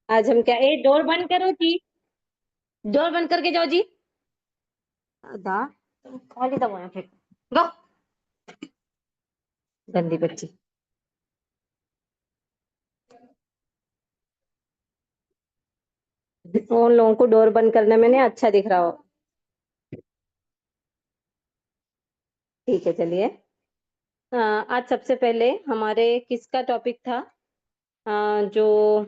आज हम क्या, डोर बंद करो जी। डोर बंद करके जाओ जी। दा खाली दबाया फिर। गो। गंदी बच्ची। उन लोगों को डोर बंद करने में नहीं अच्छा दिख रहा हो। ठीक है, चलिए। आज सबसे पहले हमारे किसका टॉपिक था? जो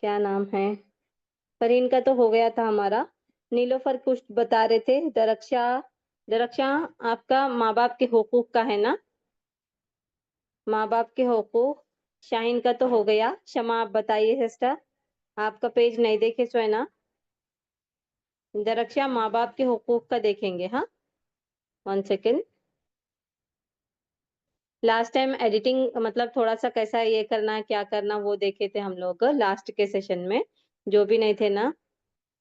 क्या नाम है, फरीन का तो हो गया था हमारा। नीलोफर कुछ बता रहे थे। दरक्षा। दरक्षा, आपका माँ बाप के हुकूक का है ना? माँ बाप के हुकूक। शाहीन का तो हो गया। शमा, आप बताइए सिस्टर। आपका पेज नहीं देखे सो है ना? दरक्षा, माँ बाप के हुकूक का देखेंगे, हाँ। 1 सेकेंड। लास्ट टाइम एडिटिंग मतलब थोड़ा सा कैसा ये करना क्या करना वो देखे थे हम लोग लास्ट के सेशन में। जो भी नहीं थे ना,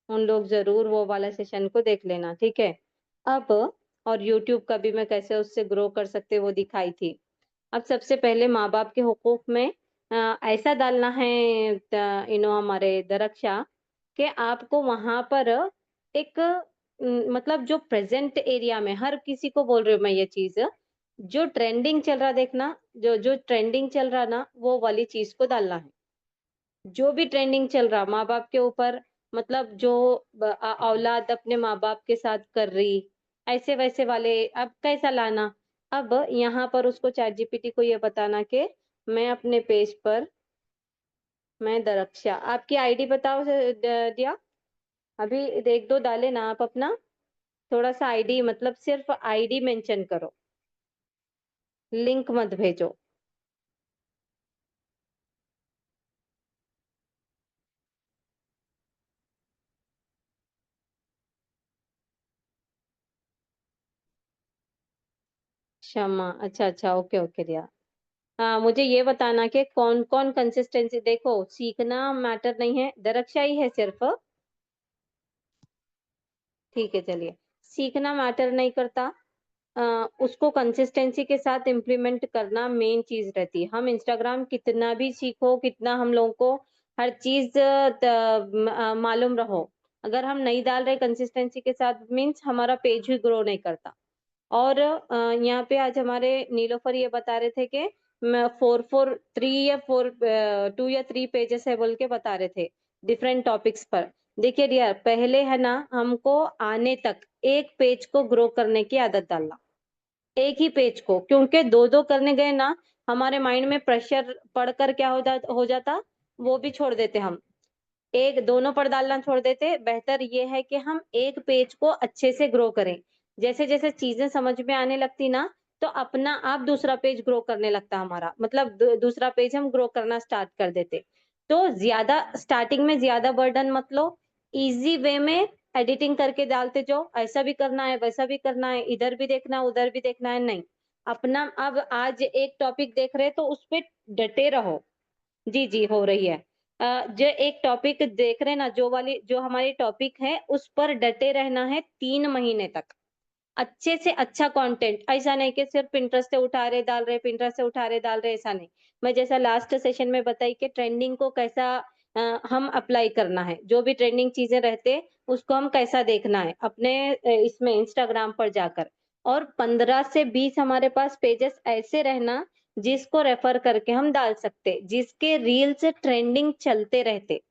उन लोग जरूर वो वाला सेशन को देख लेना, ठीक है। अब और यूट्यूब का भी मैं कैसे उससे ग्रो कर सकते वो दिखाई थी। अब सबसे पहले माँ बाप के हुकूक में ऐसा डालना है, हमारे दरक्षा, कि आपको वहां पर एक मतलब जो प्रेजेंट एरिया में हर किसी को बोल रही हूँ मैं ये चीज, जो ट्रेंडिंग चल रहा देखना, जो जो ट्रेंडिंग चल रहा ना वो वाली चीज को डालना है। जो भी ट्रेंडिंग चल रहा माँ बाप के ऊपर, मतलब जो औलाद अपने माँ बाप के साथ कर रही, ऐसे वैसे वाले, अब कैसा लाना। अब यहाँ पर उसको चैट जीपीटी को ये बताना कि मैं अपने पेज पर, मैं दरक्षा, आपकी आईडी बताओ दिया। अभी एक दो डाले ना आप अपना, थोड़ा सा आईडी, मतलब सिर्फ आईडी मेंशन करो, लिंक मत भेजो। क्षमा, अच्छा अच्छा, ओके ओके दिया। हाँ, मुझे ये बताना कि कौन कौन कंसिस्टेंसी, देखो सीखना मैटर नहीं है, दरक्षा ही है सिर्फ। ठीक है, चलिए। सीखना मैटर नहीं करता। उसको कंसिस्टेंसी के साथ इम्प्लीमेंट करना मेन चीज रहती है। हम इंस्टाग्राम कितना भी सीखो, कितना हम लोगों को हर चीज मालूम रहो, अगर हम नहीं डाल रहे कंसिस्टेंसी के साथ, मीन्स हमारा पेज ही ग्रो नहीं करता। और यहाँ पे आज हमारे नीलोफर ये बता रहे थे कि 4 4 3 या 2 या 3 पेजेस है बोल के बता रहे थे डिफरेंट टॉपिक्स पर। देखिए डियर, पहले है ना हमको आने तक एक पेज को ग्रो करने की आदत डालना, एक ही पेज को, क्योंकि दो दो करने गए ना, हमारे माइंड में प्रेशर पड़कर क्या हो जाता, वो भी छोड़ देते हम, एक दोनों पर डालना छोड़ देते। बेहतर ये है कि हम एक पेज को अच्छे से ग्रो करें। जैसे जैसे चीजें समझ में आने लगती ना, तो अपना आप दूसरा पेज ग्रो करने लगता हमारा, मतलब दूसरा पेज हम ग्रो करना स्टार्ट कर देते। तो ज्यादा स्टार्टिंग में ज्यादा बर्डन मत लो, इजी वे में एडिटिंग करके डालते जाओ, ऐसा भी करना है वैसा भी करना है, इधर भी देखना है उधर भी देखना है, नहीं। अपना अब आज एक टॉपिक देख रहे हैं तो उस पे डटे रहो। जी जी, हो रही है। जो एक टॉपिक देख रहे हैं ना, जो हमारी टॉपिक है उस पर डटे रहना है 3 महीने तक। अच्छे से अच्छा कंटेंट, ऐसा नहीं कि सिर्फ पिंटरेस्ट से उठा रहे डाल रहे, पिंटरेस्ट से उठा रहे डाल रहे, ऐसा नहीं। मैं जैसा लास्ट सेशन में बताई कि ट्रेंडिंग को कैसा हम अप्लाई करना है, जो भी ट्रेंडिंग चीजें रहते उसको हम कैसा देखना है अपने इसमें इंस्टाग्राम पर जाकर। और 15 से 20 हमारे पास पेजेस ऐसे रहना जिसको रेफर करके हम डाल सकते, जिसके रील्स ट्रेंडिंग चलते रहते,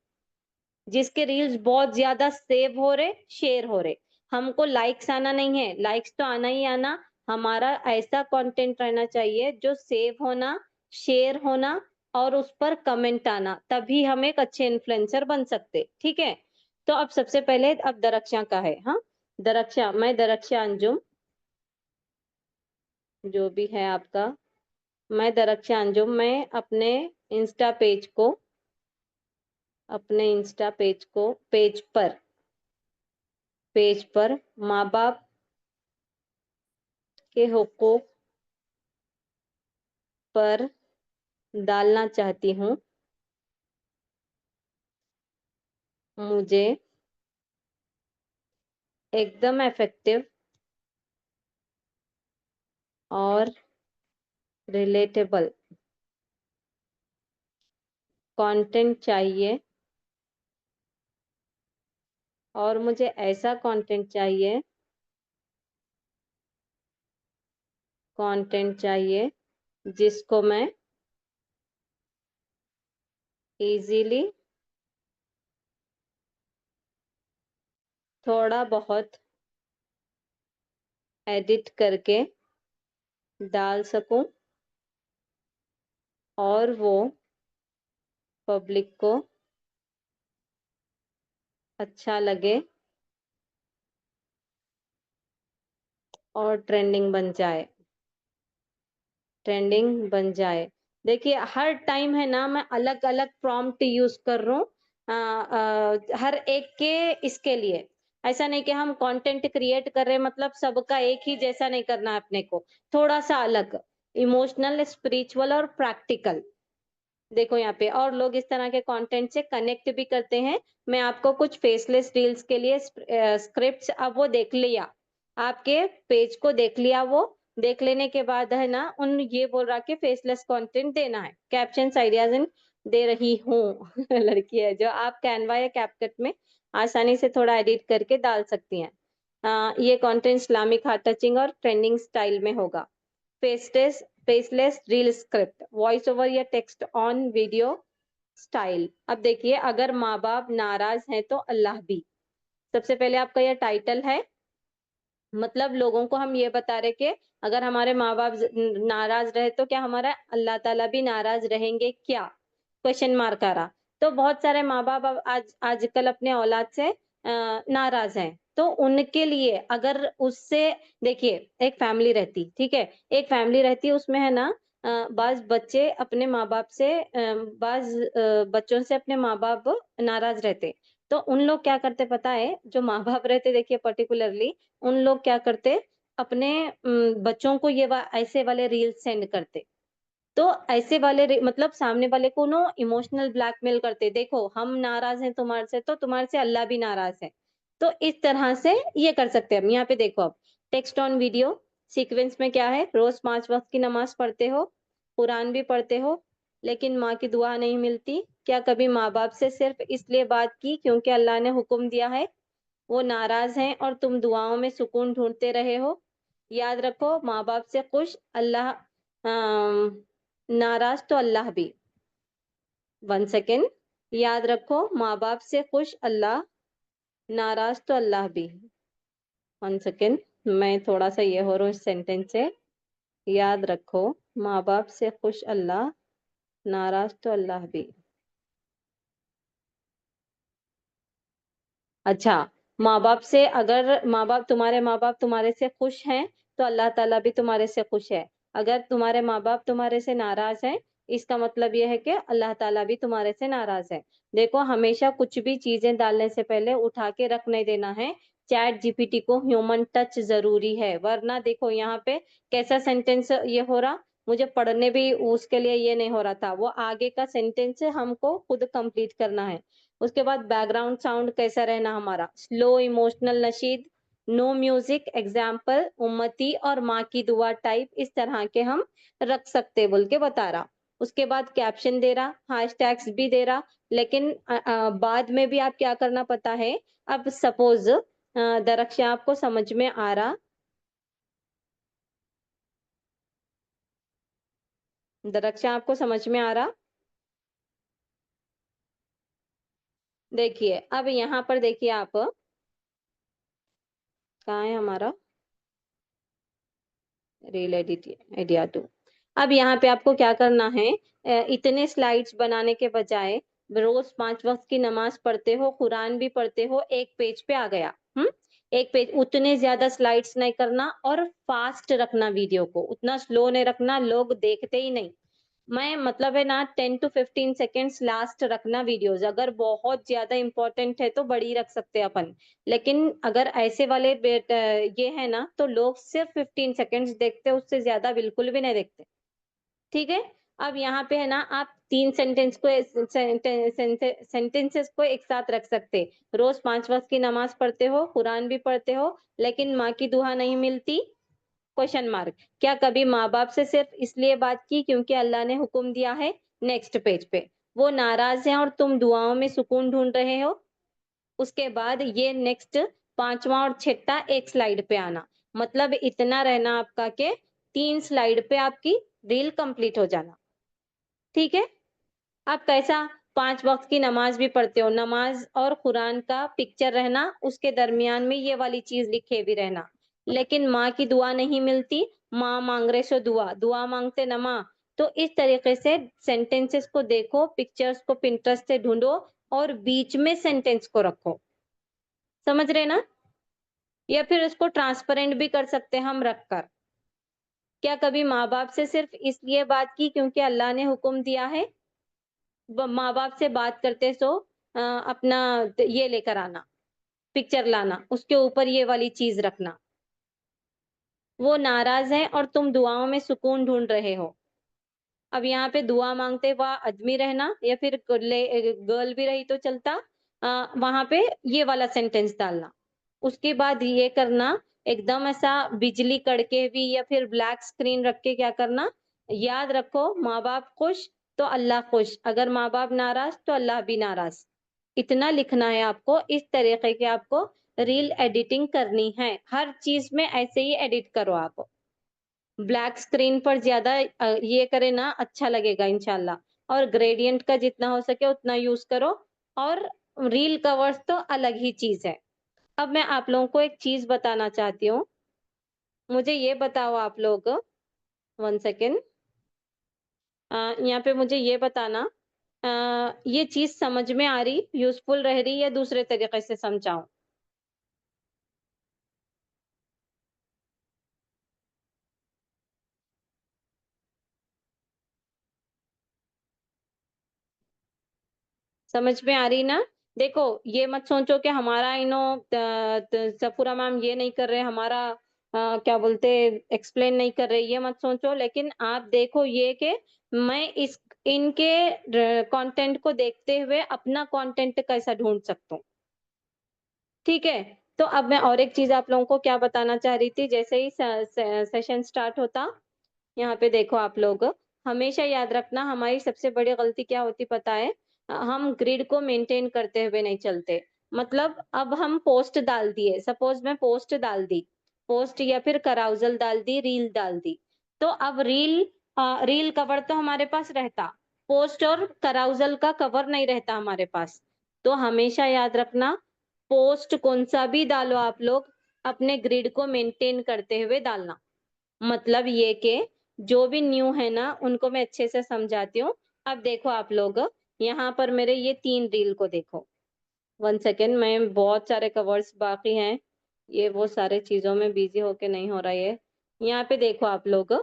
जिसके रील्स बहुत ज्यादा सेव हो रहे, शेयर हो रहे। हमको लाइक्स आना नहीं है, लाइक्स तो आना ही आना, हमारा ऐसा कंटेंट रहना चाहिए जो सेव होना, शेयर होना, और उस पर कमेंट आना, तभी हम एक अच्छे इन्फ्लुएंसर बन सकते, ठीक है। तो अब सबसे पहले अब दरक्षा का है, हाँ। दरक्षा, मैं दरक्षा अंजुम, जो भी है आपका, मैं दरक्षा अंजुम, मैं अपने इंस्टा पेज को पेज पर माँ बाप के हुकूक पर डालना चाहती हूँ। मुझे एकदम इफेक्टिव और रिलेटेबल कंटेंट चाहिए, और मुझे ऐसा कंटेंट चाहिए जिसको मैं इजीली थोड़ा बहुत एडिट करके डाल सकूं और वो पब्लिक को अच्छा लगे और ट्रेंडिंग बन जाए। देखिए हर टाइम है ना, मैं अलग अलग प्रॉम्प्ट यूज कर रहा हूँ हर एक के इसके लिए। ऐसा नहीं कि हम कंटेंट क्रिएट कर रहे हैं मतलब सबका एक ही जैसा नहीं करना है अपने को, थोड़ा सा अलग, इमोशनल, स्पिरिचुअल और प्रैक्टिकल। देखो यहाँ पे और लोग इस तरह के कंटेंट से कनेक्ट भी करते हैं। मैं आपको कुछ फेसलेस रील्स के लिए स्क्रिप्ट्स, अब वो देख लिया, आपके पेज को देख लिया, वो देख लेने के बाद है ना उन ये बोल रहा कि फेसलेस कंटेंट देना है, कैप्शंस आइडियाज इन दे रही हूँ लड़की है जो आप कैनवा या कैपकट में आसानी से थोड़ा एडिट करके डाल सकती हैं। ये कंटेंट इस्लामिक हार्ट टचिंग और ट्रेंडिंग स्टाइल में होगा। Faceless faceless reel script, voice over या टेक्स्ट ऑन वीडियो स्टाइल। अब देखिए अगर माँ बाप नाराज हैं तो अल्लाह भी, सबसे पहले आपका यह टाइटल है, मतलब लोगों को हम ये बता रहे कि अगर हमारे माँ बाप नाराज रहे तो क्या हमारा अल्लाह ताला भी नाराज रहेंगे क्या, क्वेश्चन मार्क आ रहा। तो बहुत सारे माँ बाप अब आज आजकल अपने औलाद से नाराज हैं, तो उनके लिए अगर उससे, देखिए एक फैमिली रहती, ठीक है, एक फैमिली रहती है उसमें है ना बाज बच्चे अपने माँ बाप से बाज बच्चों से अपने माँ बाप नाराज रहते, तो उन लोग क्या करते पता है, जो माँ बाप रहते देखिए पर्टिकुलरली, उन लोग क्या करते, अपने बच्चों को ऐसे वाले रील सेंड करते। तो ऐसे वाले मतलब सामने वाले को नो इमोशनल ब्लैकमेल करते, देखो हम नाराज हैं तुम्हारे से तो तुम्हारे से अल्लाह भी नाराज है। तो इस तरह से ये कर सकते हैं हम। यहाँ पे देखो अब टेक्स्ट ऑन वीडियो सीक्वेंस में क्या है, रोज 5 वक्त की नमाज पढ़ते हो, कुरान भी पढ़ते हो, लेकिन माँ की दुआ नहीं मिलती, क्या कभी माँ बाप से सिर्फ इसलिए बात की क्योंकि अल्लाह ने हुक्म दिया है, वो नाराज हैं और तुम दुआओं में सुकून ढूंढते रहे हो। याद रखो माँ बाप से खुश अल्लाह, नाराज तो अल्लाह भी। 1 सेकेंड, याद रखो माँ बाप से खुश अल्लाह, नाराज तो अल्लाह भी। 1 सेकेंड, मैं थोड़ा सा ये हो रहा हूँ इस सेंटेंस से। याद रखो माँ बाप से खुश अल्लाह, नाराज तो अल्लाह भी। अच्छा, माँ बाप से अगर माँ बाप तुम्हारे से खुश हैं तो अल्लाह ताला भी तुम्हारे से खुश है। अगर तुम्हारे माँ बाप तुम्हारे से नाराज हैं, इसका मतलब यह है कि अल्लाह ताला भी तुम्हारे से नाराज है। देखो हमेशा कुछ भी चीजें डालने से पहले उठा के रख नहीं देना है। चैट जीपीटी को ह्यूमन टच जरूरी है, वरना देखो यहाँ पे कैसा सेंटेंस ये हो रहा, मुझे पढ़ने भी उसके लिए ये नहीं हो रहा था, वो आगे का सेंटेंस हमको खुद कंप्लीट करना है। उसके बाद बैकग्राउंड साउंड कैसा रहना हमारा, स्लो इमोशनल नशीद, नो म्यूजिक, एग्जाम्पल उम्मती और माँ की दुआ टाइप, इस तरह के हम रख सकते बोल के बता रहा। उसके बाद कैप्शन दे रहा, हैशटैग्स भी दे रहा, लेकिन बाद में भी आप क्या करना पता है। अब सपोज दरख्शां आपको समझ में आ रहा, दरख्शां आपको समझ में आ रहा, देखिए अब यहाँ पर देखिए आप, कहाँ है हमारा रील एडिट आइडिया टू। अब यहाँ पे आपको क्या करना है, इतने स्लाइड्स बनाने के बजाय रोज 5 वक्त की नमाज पढ़ते हो, कुरान भी पढ़ते हो, एक पेज पे आ गया। एक पेज, उतने ज्यादा स्लाइड्स नहीं करना और फास्ट रखना, वीडियो को उतना स्लो नहीं रखना, लोग देखते ही नहीं। मैं मतलब है ना 10 to 15 सेकेंड्स लास्ट रखना वीडियोस, अगर बहुत ज्यादा इंपॉर्टेंट है तो बड़ी रख सकते हैं अपन, लेकिन अगर ऐसे वाले ये है ना तो लोग सिर्फ 15 सेकेंड्स देखते हैं, उससे ज्यादा बिल्कुल भी नहीं देखते। ठीक है, अब यहाँ पे है ना आप 3 सेंटेंसेस को एक साथ रख सकते, रोज 5 वक्त की नमाज पढ़ते हो, कुरान भी पढ़ते हो, लेकिन माँ की दुआ नहीं मिलती, क्वेश्चन मार्क, क्या कभी माँ बाप से सिर्फ इसलिए बात की क्योंकि अल्लाह ने हुक्म दिया है, नेक्स्ट पेज पे, वो नाराज हैं और तुम दुआओं में सुकून ढूंढ रहे हो, उसके बाद ये नेक्स्ट पांचवा और छठा एक स्लाइड पे आना, मतलब इतना रहना आपका के 3 स्लाइड पे आपकी रील कंप्लीट हो जाना। ठीक है। आप कैसा 5 वक्त की नमाज भी पढ़ते हो, नमाज और कुरान का पिक्चर रहना, उसके दरमियान में ये वाली चीज लिखे भी रहना। लेकिन माँ की दुआ नहीं मिलती, माँ मांग रहे सो दुआ, दुआ मांगते न माँ। तो इस तरीके से सेंटेंसेस को देखो, पिक्चर्स को पिंटरेस्ट से ढूंढो और बीच में सेंटेंस को रखो। समझ रहे ना? या फिर इसको ट्रांसपेरेंट भी कर सकते हैं हम रखकर। क्या कभी माँ बाप से सिर्फ इसलिए बात की क्योंकि अल्लाह ने हुक्म दिया है? माँ बाप से बात करते सो अपना ये लेकर आना, पिक्चर लाना, उसके ऊपर ये वाली चीज रखना। वो नाराज है और तुम दुआओं में सुकून ढूंढ रहे हो। अब यहाँ पे दुआ मांगते हुआ आदमी रहना या फिर गर्ल भी रही तो चलता। वहां पे ये वाला सेंटेंस डालना। उसके बाद ये करना, एकदम ऐसा बिजली कड़के भी या फिर ब्लैक स्क्रीन रख के क्या करना, याद रखो माँ बाप खुश तो अल्लाह खुश, अगर माँ बाप नाराज तो अल्लाह भी नाराज। इतना लिखना है आपको, इस तरीके की आपको रील एडिटिंग करनी है। हर चीज में ऐसे ही एडिट करो आप। ब्लैक स्क्रीन पर ज्यादा ये करे ना, अच्छा लगेगा इंशाल्लाह। और ग्रेडियंट का जितना हो सके उतना यूज करो। और रील कवर्स तो अलग ही चीज है। अब मैं आप लोगों को एक चीज बताना चाहती हूँ। मुझे ये बताओ आप लोग, 1 सेकेंड। यहाँ पे मुझे ये बताना, ये चीज समझ में आ रही, यूजफुल रह रही या दूसरे तरीके से समझाऊं? समझ में आ रही ना? देखो, ये मत सोचो कि हमारा सफूरा मैम ये नहीं कर रहे, हमारा क्या बोलते एक्सप्लेन नहीं कर रहे, ये मत सोचो। लेकिन आप देखो ये कि मैं इस इनके कंटेंट को देखते हुए अपना कंटेंट कैसा ढूंढ सकता हूँ। ठीक है। तो अब मैं और एक चीज आप लोगों को क्या बताना चाह रही थी, जैसे ही सेशन स्टार्ट होता, यहाँ पे देखो आप लोग, हमेशा याद रखना हमारी सबसे बड़ी गलती क्या होती पता है? हम ग्रिड को मेंटेन करते हुए नहीं चलते। मतलब अब हम पोस्ट डाल दिए, सपोज मैं पोस्ट डाल दी, पोस्ट या फिर कराउजल डाल दी, रील डाल दी। तो अब रील कवर तो हमारे पास रहता, पोस्ट और कराउजल का कवर नहीं रहता हमारे पास। तो हमेशा याद रखना, पोस्ट कौन सा भी डालो आप लोग, अपने ग्रिड को मेंटेन करते हुए डालना। मतलब ये कि जो भी न्यू है ना उनको मैं अच्छे से समझाती हूँ। अब देखो आप लोग, यहाँ पर मेरे ये 3 रील को देखो। 1 सेकेंड, मैं बहुत सारे कवर्स बाकी हैं, ये वो सारे चीजों में बिजी होके नहीं हो रहा है। यहाँ पे देखो आप लोग,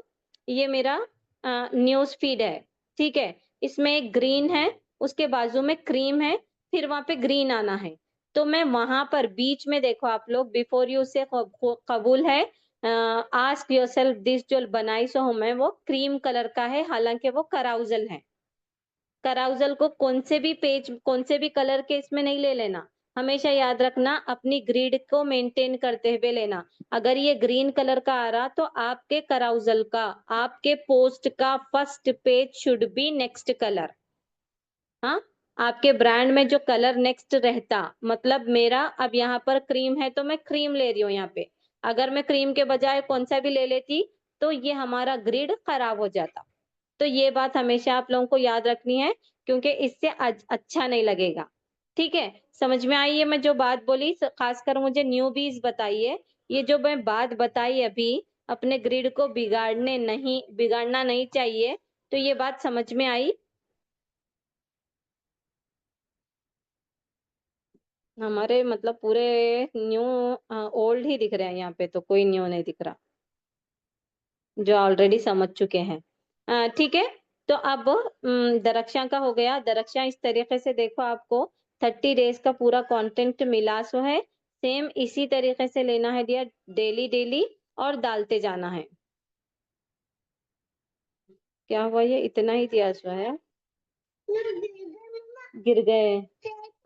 ये मेरा न्यूज फीड है। ठीक है। इसमें एक ग्रीन है, उसके बाजू में क्रीम है, फिर वहां पे ग्रीन आना है। तो मैं वहां पर बीच में देखो आप लोग, बिफोर यू से कबूल है, आस्क योरसेल्फ दिस, जो बनाई सो हूं मैं, वो क्रीम कलर का है, हालांकि वो कराउजल है। कराउजल को कौन से भी पेज, कौन से भी कलर के इसमें नहीं ले लेना। हमेशा याद रखना अपनी ग्रिड को मेंटेन करते हुए लेना। अगर ये ग्रीन कलर का आ रहा तो आपके कराउजल का, आपके पोस्ट का first page should be next colour. हाँ, आपके ब्रांड में जो कलर नेक्स्ट रहता, मतलब मेरा अब यहाँ पर क्रीम है तो मैं क्रीम ले रही हूँ यहाँ पे। अगर मैं क्रीम के बजाय कौन सा भी ले लेती तो ये हमारा ग्रिड खराब हो जाता। तो ये बात हमेशा आप लोगों को याद रखनी है, क्योंकि इससे अच्छा नहीं लगेगा। ठीक है। समझ में आई ये मैं जो बात बोली? खासकर मुझे न्यूबीज बताइए, ये जो मैं बात बताई अभी, अपने ग्रिड को बिगाड़ना नहीं चाहिए। तो ये बात समझ में आई? हमारे मतलब पूरे न्यू ओल्ड ही दिख रहे हैं, यहाँ पे तो कोई न्यू नहीं दिख रहा, जो ऑलरेडी समझ चुके हैं। ठीक है। तो अब दरक्षा का हो गया। दरक्षा इस तरीके से देखो, आपको 30 डेज का पूरा कंटेंट मिला सो है। सेम इसी तरीके से लेना है डियर, डेली डेली, और डालते जाना है। क्या हुआ, ये इतना ही दिया सो है? गिर गए?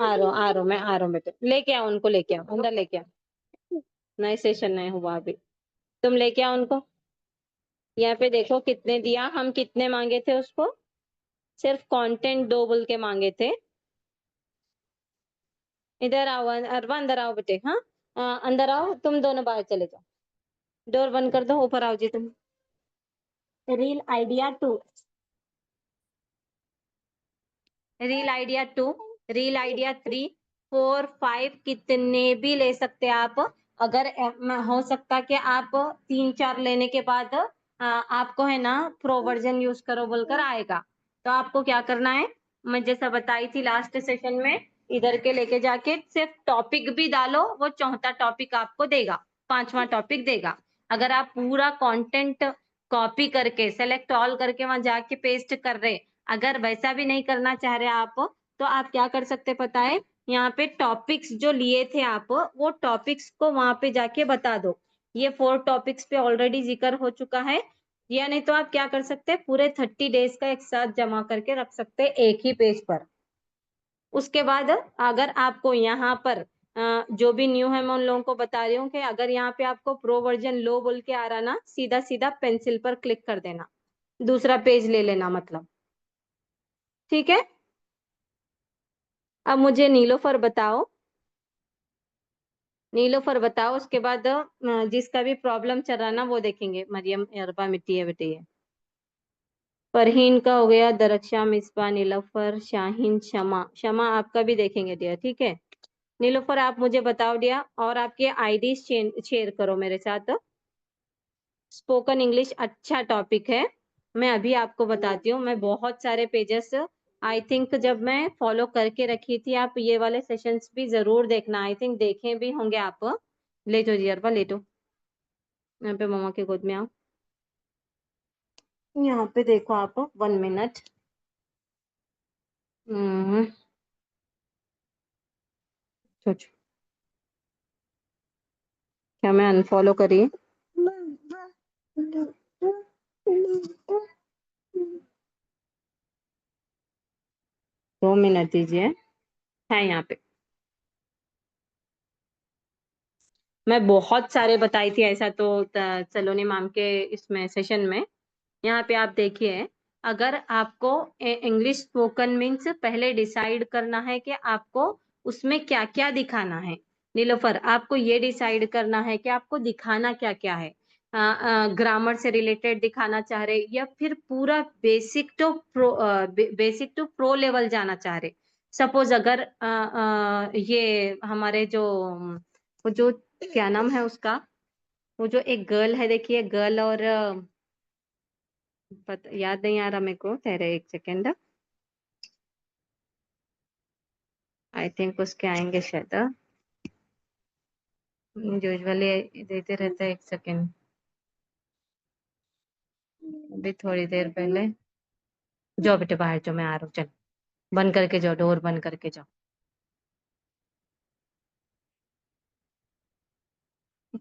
आ रहा हूँ मैं, आ रहा हूँ बेटे, लेके आओ उनको, लेके आओ अंदर, लेके आओ। नए सेशन नहीं हुआ अभी, तुम लेके आओ उनको। यहाँ पे देखो कितने दिया, हम कितने मांगे थे उसको? सिर्फ कंटेंट 2 बोल के मांगे थे। इधर आओ अरबा, अंदर आओ बेटे। हाँ, अंदर आओ, तुम दोनों बाहर चले जाओ, डोर बंद कर दो, ऊपर आओ जी तुम। Reel idea 2, reel idea 2, reel idea 3, 4, 5 कितने भी ले सकते हैं आप। अगर हो सकता कि आप 3-4 लेने के बाद आपको है ना प्रो वर्जन यूज करो बोलकर आएगा। तो आपको क्या करना है, मैं जैसा बताई थी लास्ट सेशन में, इधर के लेके जाके सिर्फ टॉपिक भी डालो, वो चौथा टॉपिक आपको देगा, पांचवा टॉपिक देगा। अगर आप पूरा कंटेंट कॉपी करके सेलेक्ट ऑल करके वहां जाके पेस्ट कर रहे, अगर वैसा भी नहीं करना चाह रहे आप, तो आप क्या कर सकते पता है, यहाँ पे टॉपिक्स जो लिए थे आप, वो टॉपिक्स को वहां पे जाके बता दो। ये 4 टॉपिक्स पे ऑलरेडी जिक्र हो चुका है। या नहीं तो आप क्या कर सकते हैं, पूरे 30 डेज का एक साथ जमा करके रख सकते हैं एक ही पेज पर। उसके बाद अगर आपको यहाँ पर जो भी न्यू है मैं उन लोगों को बता रही हूँ कि अगर यहाँ पे आपको प्रो वर्जन लो बोल के आ रहा ना, सीधा सीधा पेंसिल पर क्लिक कर देना, दूसरा पेज ले लेना मतलब। ठीक है, अब मुझे नीलोफर बताओ, नीलोफर बताओ, उसके बाद जिसका भी प्रॉब्लम चल रहा ना वो देखेंगे। मरियम अरबा मिट्टी है बेटे ये। फरहीन का हो गया, दरक्षा, मिसबा, नीलोफर, शाहीन, शमा, शमा आपका भी देखेंगे डियर। ठीक है, नीलोफर आप मुझे बताओ डियर, और आपके आईडी शेयर करो मेरे साथ। स्पोकन इंग्लिश अच्छा टॉपिक है, मैं अभी आपको बताती हूँ। मैं बहुत सारे पेजेस आई थिंक जब मैं फॉलो करके रखी थी, आप ये वाले सेशंस भी जरूर देखना, आई थिंक देखे भी होंगे आप। लेटो जी अरबा, लेटो, यहाँ पे मम्मा के गोद में आओ, यहाँ पे देखो आप, 1 मिनट। हम्म, सोचो, क्या मैं अनफॉलो करी? 2 मिनट दीजिए, है यहाँ पे। मैं बहुत सारे बताई थी ऐसा तो सलोनी मैम के इसमें सेशन में। यहाँ पे आप देखिए, अगर आपको इंग्लिश स्पोकन मीन्स पहले डिसाइड करना है कि आपको उसमें क्या क्या दिखाना है। नीलोफर आपको ये डिसाइड करना है कि आपको दिखाना क्या क्या है। ग्रामर से रिलेटेड दिखाना चाह रहे, या फिर पूरा बेसिक टू प्रो लेवल जाना चाह रहे। सपोज अगर ये हमारे जो वो जो क्या नाम है उसका, वो जो एक गर्ल है देखिए, गर्ल और याद नहीं आ रहा मेरे को, ठहरे एक सेकेंड, आई थिंक उसके आएंगे शायद, यूजुअली देते रहते हैं। एक सेकेंड, अभी थोड़ी देर पहले। जाओ बेटे बाहर जाओ, मैं आ रहा हूँ, चल बंद करके जाओ, डोर बंद करके जाओ।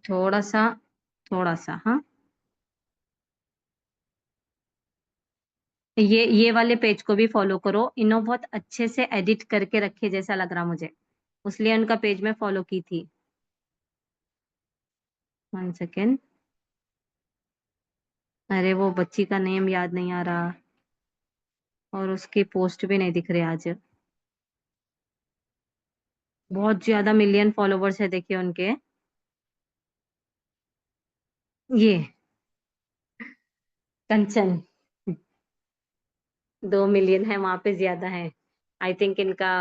थोड़ा सा, थोड़ा सा, हाँ। ये वाले पेज को भी फॉलो करो, इन्हों बहुत अच्छे से एडिट करके रखे जैसा लग रहा मुझे, इसलिए उनका पेज में फॉलो की थी। 1 सेकेंड, अरे वो बच्ची का नेम याद नहीं आ रहा, और उसकी पोस्ट भी नहीं दिख रही आज। बहुत ज्यादा मिलियन फॉलोवर्स है देखिए उनके। ये कंचन, 2 मिलियन है, वहां पे ज्यादा है। आई थिंक इनका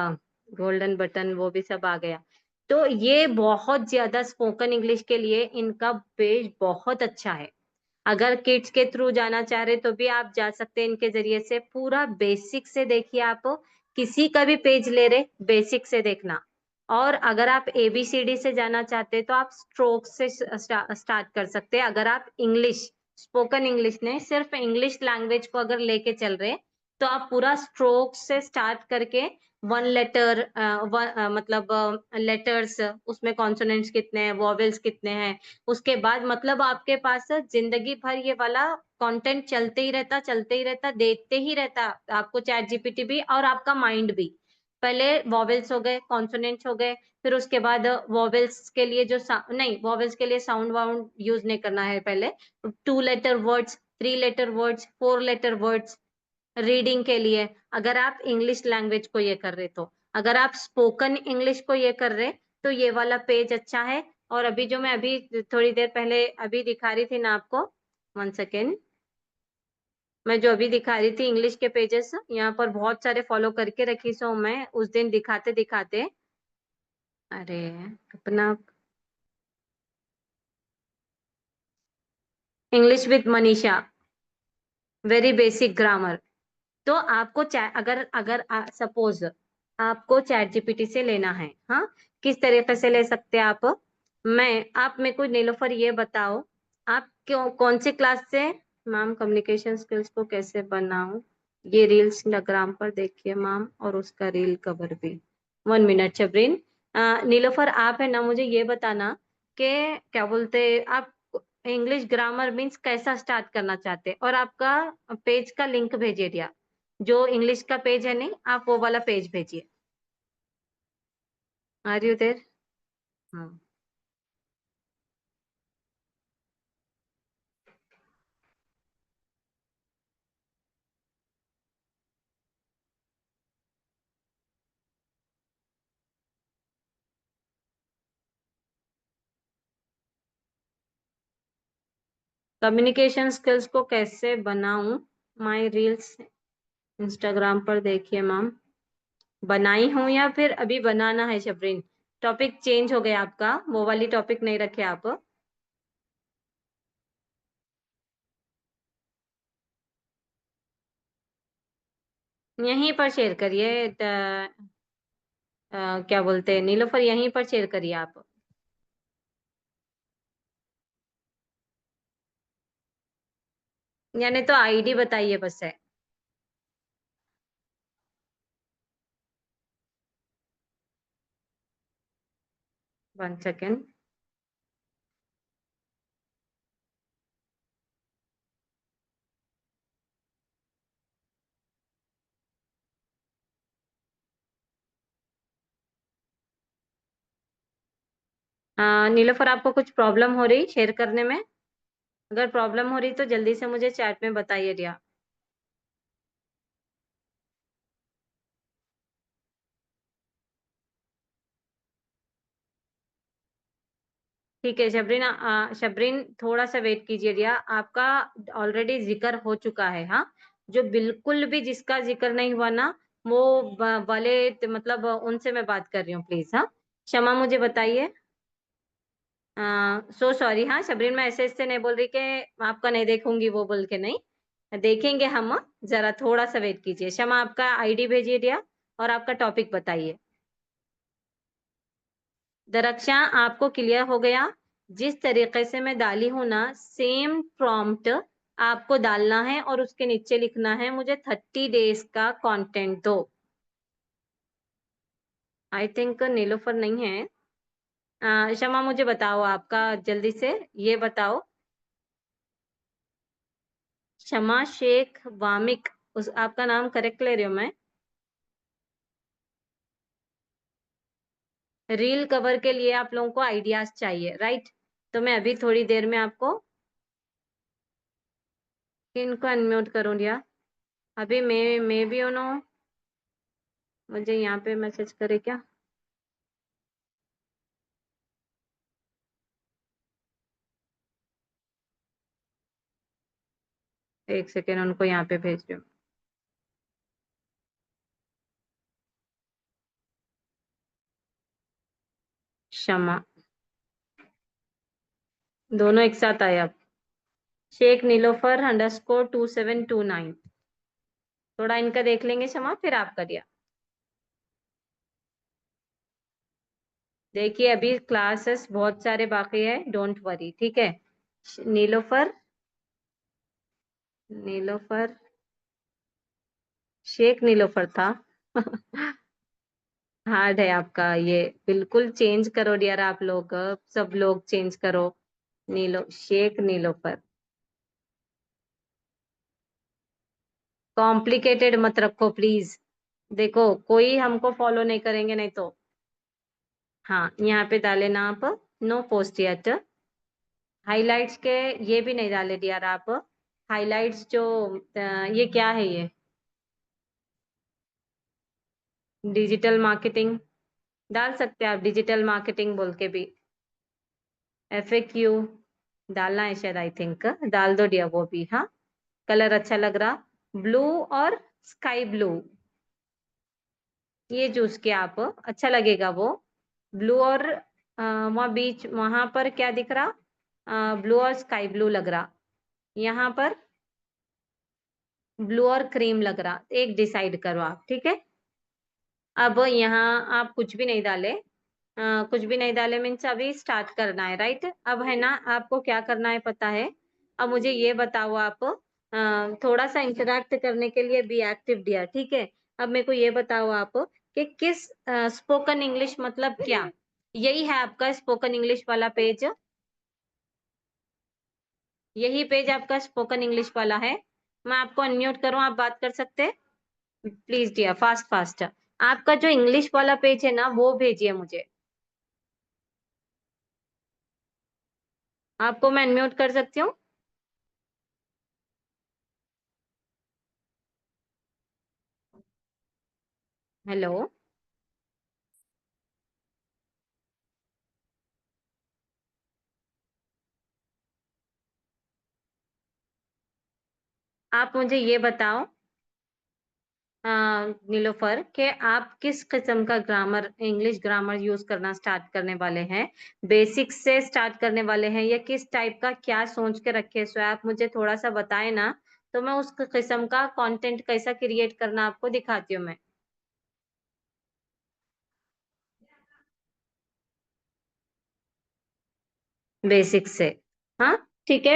गोल्डन बटन वो भी सब आ गया। तो ये बहुत ज्यादा स्पोकन इंग्लिश के लिए इनका पेज बहुत अच्छा है। अगर किड्स के थ्रू जाना चाह रहे तो भी आप जा सकते हैं इनके जरिए से। पूरा बेसिक से देखिए, आप किसी का भी पेज ले रहे बेसिक से देखना। और अगर आप एबीसीडी से जाना चाहते हैं तो आप स्ट्रोक से स्टार्ट कर सकते हैं। अगर आप इंग्लिश स्पोकन इंग्लिश ने सिर्फ इंग्लिश लैंग्वेज को अगर लेके चल रहे, तो आप पूरा स्ट्रोक से स्टार्ट करके 1 लेटर, मतलब लेटर्स, उसमें कॉन्सोनेंट्स कितने हैं, वॉवेल्स कितने हैं, उसके बाद मतलब आपके पास जिंदगी भर ये वाला कंटेंट चलते ही रहता, चलते ही रहता, देखते ही रहता आपको चैट जीपीटी भी और आपका माइंड भी। पहले वॉवेल्स हो गए, कॉन्सोनेंट्स हो गए, फिर उसके बाद वॉवेल्स के लिए जो नहीं, वॉवेल्स के लिए साउंड वाउंड यूज नहीं करना है पहले। 2 letter words, 3 letter words, 4 letter words reading के लिए, अगर आप इंग्लिश लैंग्वेज को ये कर रहे तो। अगर आप स्पोकन इंग्लिश को ये कर रहे तो ये वाला पेज अच्छा है। और अभी जो मैं अभी थोड़ी देर पहले अभी दिखा रही थी ना आपको, 1 सेकेंड, मैं जो अभी दिखा रही थी इंग्लिश के पेजेस, यहाँ पर बहुत सारे फॉलो करके रखी सो मैं उस दिन दिखाते दिखाते। अरे अपना English with Manisha, very basic grammar. तो आपको अगर अगर सपोज आपको चैट जीपीटी से लेना है, हाँ, किस तरीके से ले सकते हैं आप? आप मेरे को नीलोफर ये बताओ, आप क्यों कौन सी क्लास से? मैम कम्युनिकेशन स्किल्स को कैसे बनाऊं? ये रील्स इंस्टाग्राम पर देखिए मैम, और उसका रील कवर भी। 1 मिनट शबरीन। नीलोफर आप है ना, मुझे ये बताना कि क्या बोलते आप इंग्लिश ग्रामर मीन्स कैसा स्टार्ट करना चाहते हैं, और आपका पेज का लिंक भेजिए दिया। जो इंग्लिश का पेज है नहीं, आप वो वाला पेज भेजिए। Are you there? हाँ। कम्युनिकेशन स्किल्स को कैसे बनाऊं? माय रील्स इंस्टाग्राम पर देखिए मैम। बनाई हूं या फिर अभी बनाना है शबरीन? टॉपिक चेंज हो गया आपका, वो वाली टॉपिक नहीं रखे आप। यहीं पर शेयर करिए क्या बोलते हैं नीलोफर, यहीं पर शेयर करिए आप। यानी तो आईडी बताइए बस है। 1 सेकेंड। नीलोफर आपको कुछ प्रॉब्लम हो रही शेयर करने में? अगर प्रॉब्लम हो रही तो जल्दी से मुझे चैट में बताइए दिया। ठीक है शबरीन, शबरीन थोड़ा सा वेट कीजिए दिया, आपका ऑलरेडी जिक्र हो चुका है, हाँ। जो बिल्कुल भी जिसका जिक्र नहीं हुआ ना, वो वाले मतलब उनसे मैं बात कर रही हूँ, प्लीज, हाँ। क्षमा मुझे बताइए। सो सॉरी, हाँ शबरीन, मैं ऐसे ऐसे नहीं बोल रही कि आपका नहीं देखूंगी वो बोल के, नहीं देखेंगे हम। जरा थोड़ा सा वेट कीजिए। क्षमा, आपका आईडी भेजिए दिया और आपका टॉपिक बताइए। दरक्षा आपको क्लियर हो गया? जिस तरीके से मैं डाली हूं ना, सेम प्रॉम्प्ट आपको डालना है और उसके नीचे लिखना है मुझे 30 डेज का कंटेंट दो। आई थिंक नीलोफर नहीं है। क्षमा मुझे बताओ आपका, जल्दी से ये बताओ। क्षमा शेख वामिक, उस आपका नाम करेक्ट ले रही हूँ मैं? रील कवर के लिए आप लोगों को आइडियाज चाहिए, राइट? तो मैं अभी थोड़ी देर में आपको इनको अनम्यूट करूँ दिया। अभी मैं भी नो, मुझे यहाँ पे मैसेज करे क्या? 1 सेकेंड, उनको यहाँ पे भेज रही हूँ। क्षमा, दोनों एक साथ आए अब। शेख नीलोफर _2729। थोड़ा इनका देख लेंगे क्षमा, फिर आपका दिया। देखिए अभी क्लासेस बहुत सारे बाकी है, डोंट वरी, ठीक है। नीलोफर, नीलोफर, शेख नीलोफर था। हार्ड है आपका ये, बिल्कुल चेंज करो डियर, आप लोग सब लोग चेंज करो। शेख नीलोफर, कॉम्प्लिकेटेड मत रखो प्लीज। देखो कोई हमको फॉलो नहीं करेंगे नहीं तो। हाँ, यहाँ पे डाले ना आप, नो पोस्ट येट। हाइलाइट्स के ये भी नहीं डाले डियर आप। हाइलाइट्स जो ये क्या है ये? डिजिटल मार्केटिंग डाल सकते हैं आप, डिजिटल मार्केटिंग बोल के भी। FAQ डालना है शायद, आई थिंक डाल दो डिया वो भी। हाँ, कलर अच्छा लग रहा, ब्लू और स्काई ब्लू, ये चूज किया आप, अच्छा लगेगा वो। ब्लू और वहाँ बीच, वहां पर क्या दिख रहा, ब्लू और स्काई ब्लू लग रहा, यहाँ पर ब्लू और क्रीम लग रहा, एक डिसाइड करो आप, ठीक है। अब यहाँ आप कुछ भी नहीं डाले, कुछ भी नहीं डाले मीन्स अभी स्टार्ट करना है, राइट। अब है ना, आपको क्या करना है पता है। अब मुझे ये बताओ आप, थोड़ा सा इंटरेक्ट करने के लिए बी एक्टिव डियर, ठीक है। अब मेरे को ये बताओ आप कि किस स्पोकन इंग्लिश मतलब क्या, यही है आपका स्पोकन इंग्लिश वाला पेज, यही पेज आपका स्पोकन इंग्लिश वाला है। मैं आपको अनम्यूट करूं, आप बात कर सकते हैं प्लीज डियर, फास्ट फास्ट। आपका जो इंग्लिश वाला पेज है ना वो भेजिए मुझे। आपको मैं अनम्यूट कर सकती हूँ। हेलो, आप मुझे ये बताओ नीलोफर, कि आप किस किस्म का ग्रामर, इंग्लिश ग्रामर यूज करना स्टार्ट करने वाले हैं। बेसिक से स्टार्ट करने वाले हैं या किस टाइप का क्या सोच के रखे, सो आप मुझे थोड़ा सा बताए ना, तो मैं उस किस्म का कंटेंट कैसा क्रिएट करना आपको दिखाती हूँ मैं। बेसिक से, हाँ ठीक है।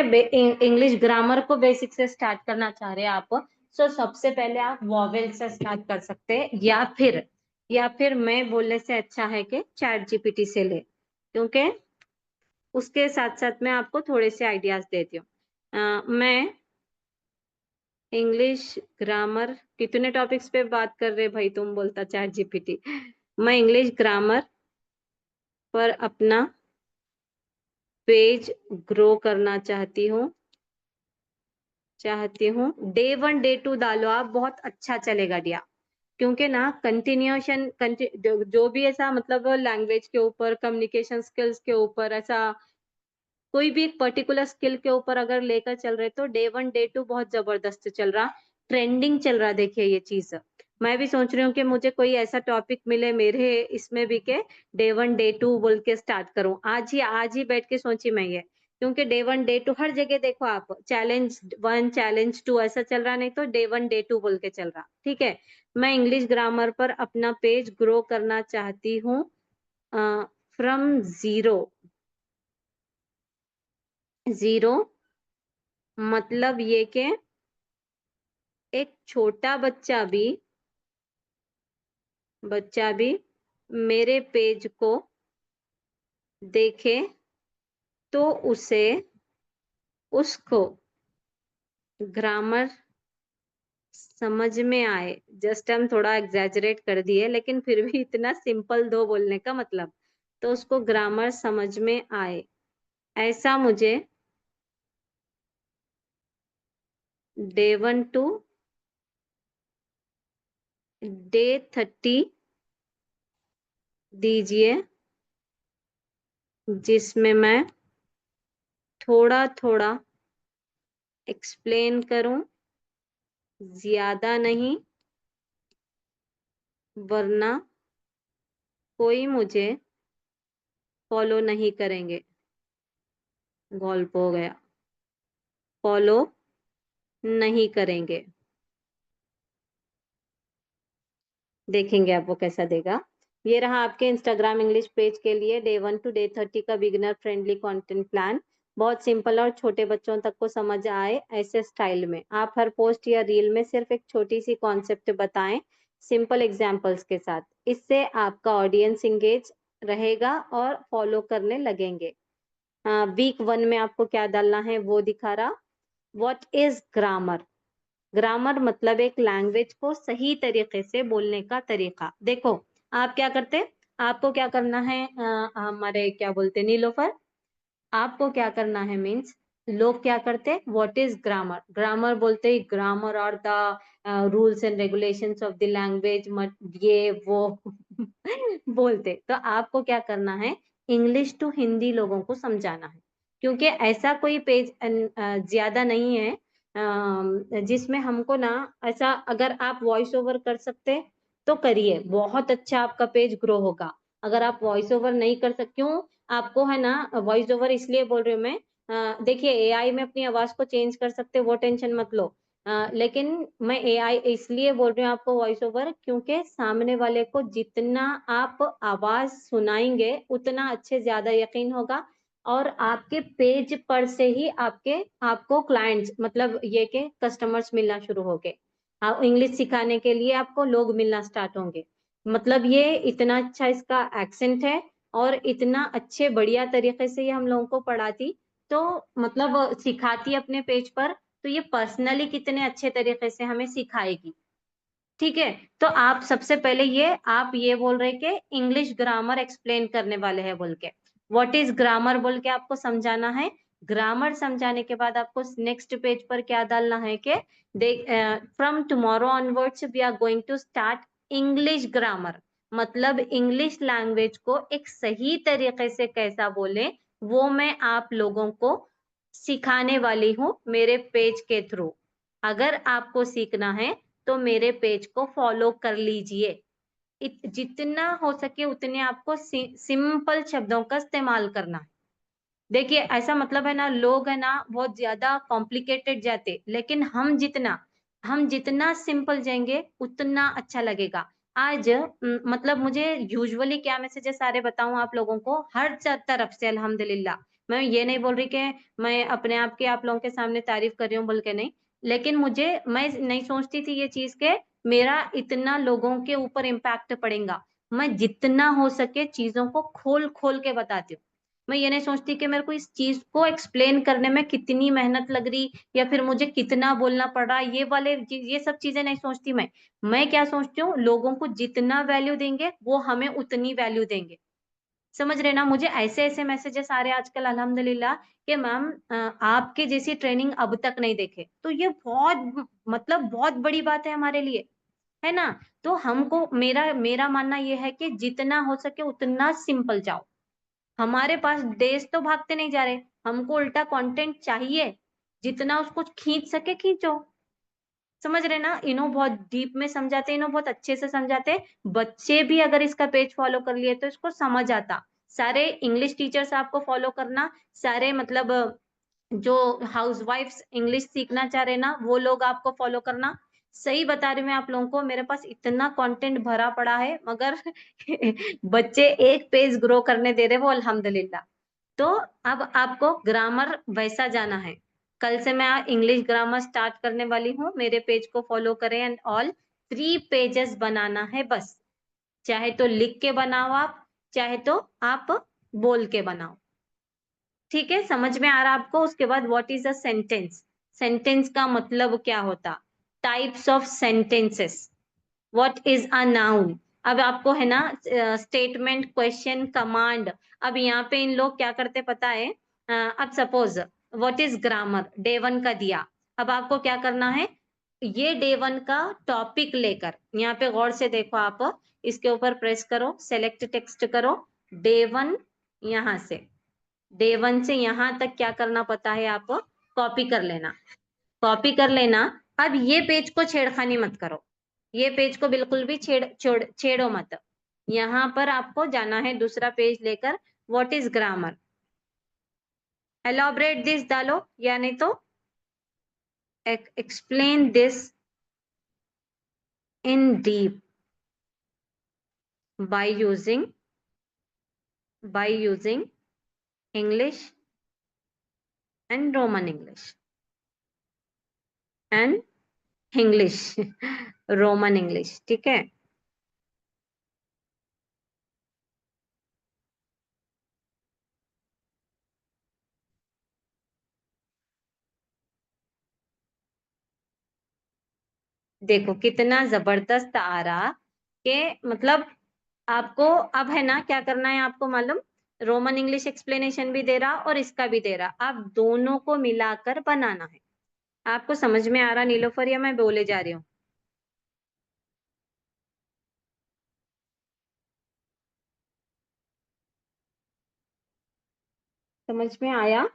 इंग्लिश ग्रामर को बेसिक से स्टार्ट करना चाह रहे हैं आप, सो सबसे पहले आप वॉवेल से स्टार्ट कर सकते हैं, या फिर मैं बोलने से अच्छा है कि चैट जीपीटी से ले, क्योंकि उसके साथ साथ मैं आपको थोड़े से आइडियाज देती हूँ। मैं इंग्लिश ग्रामर कितने टॉपिक्स पे बात कर रहे भाई, तुम बोलता चैट जीपीटी। मैं इंग्लिश ग्रामर पर अपना पेज ग्रो करना चाहती हूँ। डे 1 डे 2 डालो आप, बहुत अच्छा चलेगा डिया। क्योंकि ना कंटिन्यूशन, जो भी ऐसा मतलब लैंग्वेज के ऊपर, कम्युनिकेशन स्किल्स के ऊपर, ऐसा कोई भी एक पर्टिकुलर स्किल के ऊपर अगर लेकर चल रहे तो डे 1 डे 2 बहुत जबरदस्त चल रहा, ट्रेंडिंग चल रहा। देखिए ये चीज मैं भी सोच रही हूँ कि मुझे कोई ऐसा टॉपिक मिले मेरे इसमें भी के डे 1 डे 2 बोल के स्टार्ट करूं, आज ही बैठ के सोची मैं ये। क्योंकि डे 1 डे 2 हर जगह देखो आप, चैलेंज 1 चैलेंज 2 ऐसा चल रहा, नहीं तो डे 1 डे 2 बोल के चल रहा, ठीक है। मैं इंग्लिश ग्रामर पर अपना पेज ग्रो करना चाहती हूँ फ्रॉम जीरो। जीरो मतलब ये कि एक छोटा बच्चा भी मेरे पेज को देखे तो उसको ग्रामर समझ में आए। जस्ट हम थोड़ा एग्जैजरेट कर दिए, लेकिन फिर भी इतना सिंपल दो बोलने का मतलब, तो उसको ग्रामर समझ में आए, ऐसा मुझे डे 1 to डे 30 दीजिए, जिसमें मैं थोड़ा थोड़ा एक्सप्लेन करूं, ज्यादा नहीं, वरना कोई मुझे फॉलो नहीं करेंगे। गॉल्प हो गया, फॉलो नहीं करेंगे। देखेंगे आप वो कैसा देगा। ये रहा आपके इंस्टाग्राम इंग्लिश पेज के लिए डे 1 to डे 30 का बिगिनर फ्रेंडली कंटेंट प्लान। बहुत सिंपल और छोटे बच्चों तक को समझ आए ऐसे स्टाइल में। आप हर पोस्ट या रील में सिर्फ एक छोटी सी कॉन्सेप्ट बताएं, सिंपल एग्जाम्पल्स के साथ। इससे आपका ऑडियंस इंगेज रहेगा और फॉलो करने लगेंगे। वीक 1 में आपको क्या डालना है वो दिखा रहा। What is grammar? ग्रामर मतलब एक लैंग्वेज को सही तरीके से बोलने का तरीका। देखो, आप क्या करते, आपको क्या करना है, हमारे क्या बोलते नीलोफर, आपको क्या करना है मीन्स लोग क्या करते, व्हाट इज ग्रामर, ग्रामर बोलते ही ग्रामर और the rules and regulations of the language, मत ये वो बोलते। तो आपको क्या करना है, इंग्लिश टू हिंदी लोगों को समझाना है, क्योंकि ऐसा कोई पेज ज्यादा नहीं है जिसमें हमको ना, ऐसा अगर आप वॉइस ओवर कर सकते तो करिए, बहुत अच्छा आपका पेज ग्रो होगा। अगर आप वॉइस ओवर नहीं कर सकते, क्यों आपको है ना, वॉइस ओवर इसलिए बोल रही हूँ मैं, देखिए एआई में अपनी आवाज को चेंज कर सकते, वो टेंशन मत लो। लेकिन मैं एआई इसलिए बोल रही हूँ आपको वॉइस ओवर, क्योंकि सामने वाले को जितना आप आवाज सुनाएंगे उतना अच्छे ज्यादा यकीन होगा, और आपके पेज पर से ही आपको क्लाइंट्स, मतलब ये के कस्टमर्स मिलना शुरू हो गए, इंग्लिश सिखाने के लिए आपको लोग मिलना स्टार्ट होंगे। मतलब ये इतना अच्छा इसका एक्सेंट है, और इतना अच्छे बढ़िया तरीके से ये हम लोगों को पढ़ाती, तो मतलब सिखाती अपने पेज पर, तो ये पर्सनली कितने अच्छे तरीके से हमें सिखाएगी। ठीक है, तो आप सबसे पहले आप ये बोल रहे कि इंग्लिश ग्रामर एक्सप्लेन करने वाले हैं बोल के, व्हाट इज ग्रामर बोल के आपको समझाना है। ग्रामर समझाने के बाद आपको नेक्स्ट पेज पर क्या डालना है कि देख, from tomorrow onwards we are going to start English grammar, मतलब इंग्लिश लैंग्वेज को एक सही तरीके से कैसा बोले, वो मैं आप लोगों को सिखाने वाली हूँ मेरे पेज के थ्रू। अगर आपको सीखना है तो मेरे पेज को फॉलो कर लीजिए। जितना हो सके उतने आपको सिंपल शब्दों का इस्तेमाल करना है। देखिए ऐसा मतलब है ना, लोग है ना बहुत ज्यादा कॉम्प्लिकेटेड जाते, लेकिन हम जितना सिंपल जाएंगे उतना अच्छा लगेगा। आज मतलब मुझे यूजुअली क्या मैसेजेस सारे बताऊं आप लोगों को, हर तरफ से अल्हम्दुलिल्लाह। मैं ये नहीं बोल रही कि मैं अपने आप की आप लोगों के सामने तारीफ कर रही हूँ बोल के नहीं, लेकिन मैं नहीं सोचती थी ये चीज के मेरा इतना लोगों के ऊपर इम्पैक्ट पड़ेगा। मैं जितना हो सके चीजों को खोल खोल के बताती हूँ। मैं ये नहीं सोचती कि मेरे को इस चीज को एक्सप्लेन करने में कितनी मेहनत लग रही, या फिर मुझे कितना बोलना पड़ रहा, ये सब चीजें नहीं सोचती मैं क्या सोचती हूँ, लोगों को जितना वैल्यू देंगे वो हमें उतनी वैल्यू देंगे। समझ रहे ना, मुझे ऐसे ऐसे मैसेजेस आ रहे हैं आजकल अल्हम्दुलिल्लाह कि मैम आपके जैसी ट्रेनिंग अब तक नहीं देखे, तो ये बहुत मतलब बहुत बड़ी बात है हमारे लिए, है ना। तो हमको मेरा मेरा मानना यह है कि जितना हो सके उतना सिंपल जाओ। हमारे पास डेज तो भागते नहीं जा रहे, हमको उल्टा कंटेंट चाहिए, जितना उसको खींच सके खींचो। समझ रहे ना, इन्हों बहुत डीप में समझाते, इन्हों बहुत अच्छे से समझाते। बच्चे भी अगर इसका पेज फॉलो कर लिए तो इसको समझ आता। सारे इंग्लिश टीचर्स आपको फॉलो करना, सारे मतलब जो हाउसवाइफ्स इंग्लिश सीखना चाह रहे ना वो लोग आपको फॉलो करना। सही बता रही हूँ मैं आप लोगों को, मेरे पास इतना कंटेंट भरा पड़ा है, मगर बच्चे एक पेज ग्रो करने दे रहे वो अल्हम्दुलिल्लाह। तो अब आपको ग्रामर वैसा जाना है। कल से मैं इंग्लिश ग्रामर स्टार्ट करने वाली हूँ, मेरे पेज को फॉलो करें एंड ऑल। 3 पेजेस बनाना है बस, चाहे तो लिख के बनाओ आप, चाहे तो आप बोल के बनाओ। ठीक है, समझ में आ रहा आपको। उसके बाद what is a sentence, sentence का मतलब क्या होता, types of sentences, what is a noun. अब आपको है ना स्टेटमेंट, क्वेश्चन, कमांड। अब यहाँ पे इन लोग क्या करते पता है, अब suppose what is grammar day 1 का दिया। अब आपको क्या करना है, ये डे 1 का टॉपिक लेकर, यहाँ पे गौर से देखो आप, इसके ऊपर प्रेस करो, सेलेक्ट टेक्स्ट करो, डे 1, यहाँ से डे 1 से यहाँ तक क्या करना पता है आपको, कॉपी कर लेना, कॉपी कर लेना। अब ये पेज को छेड़खानी मत करो, ये पेज को बिल्कुल भी छेड़ो मत। यहाँ पर आपको जाना है दूसरा पेज लेकर, what is grammar, elaborate this डालो, या नहीं तो explain this in deep by using English and Roman English and English Roman English. ठीक है, देखो कितना जबरदस्त आ रहा, कि मतलब आपको अब है ना क्या करना है आपको मालूम, रोमन इंग्लिश एक्सप्लेनेशन भी दे रहा और इसका भी दे रहा, आप दोनों को मिलाकर बनाना है। आपको समझ में आ रहा नीलोफर, या मैं बोले जा रही हूँ? समझ में आया?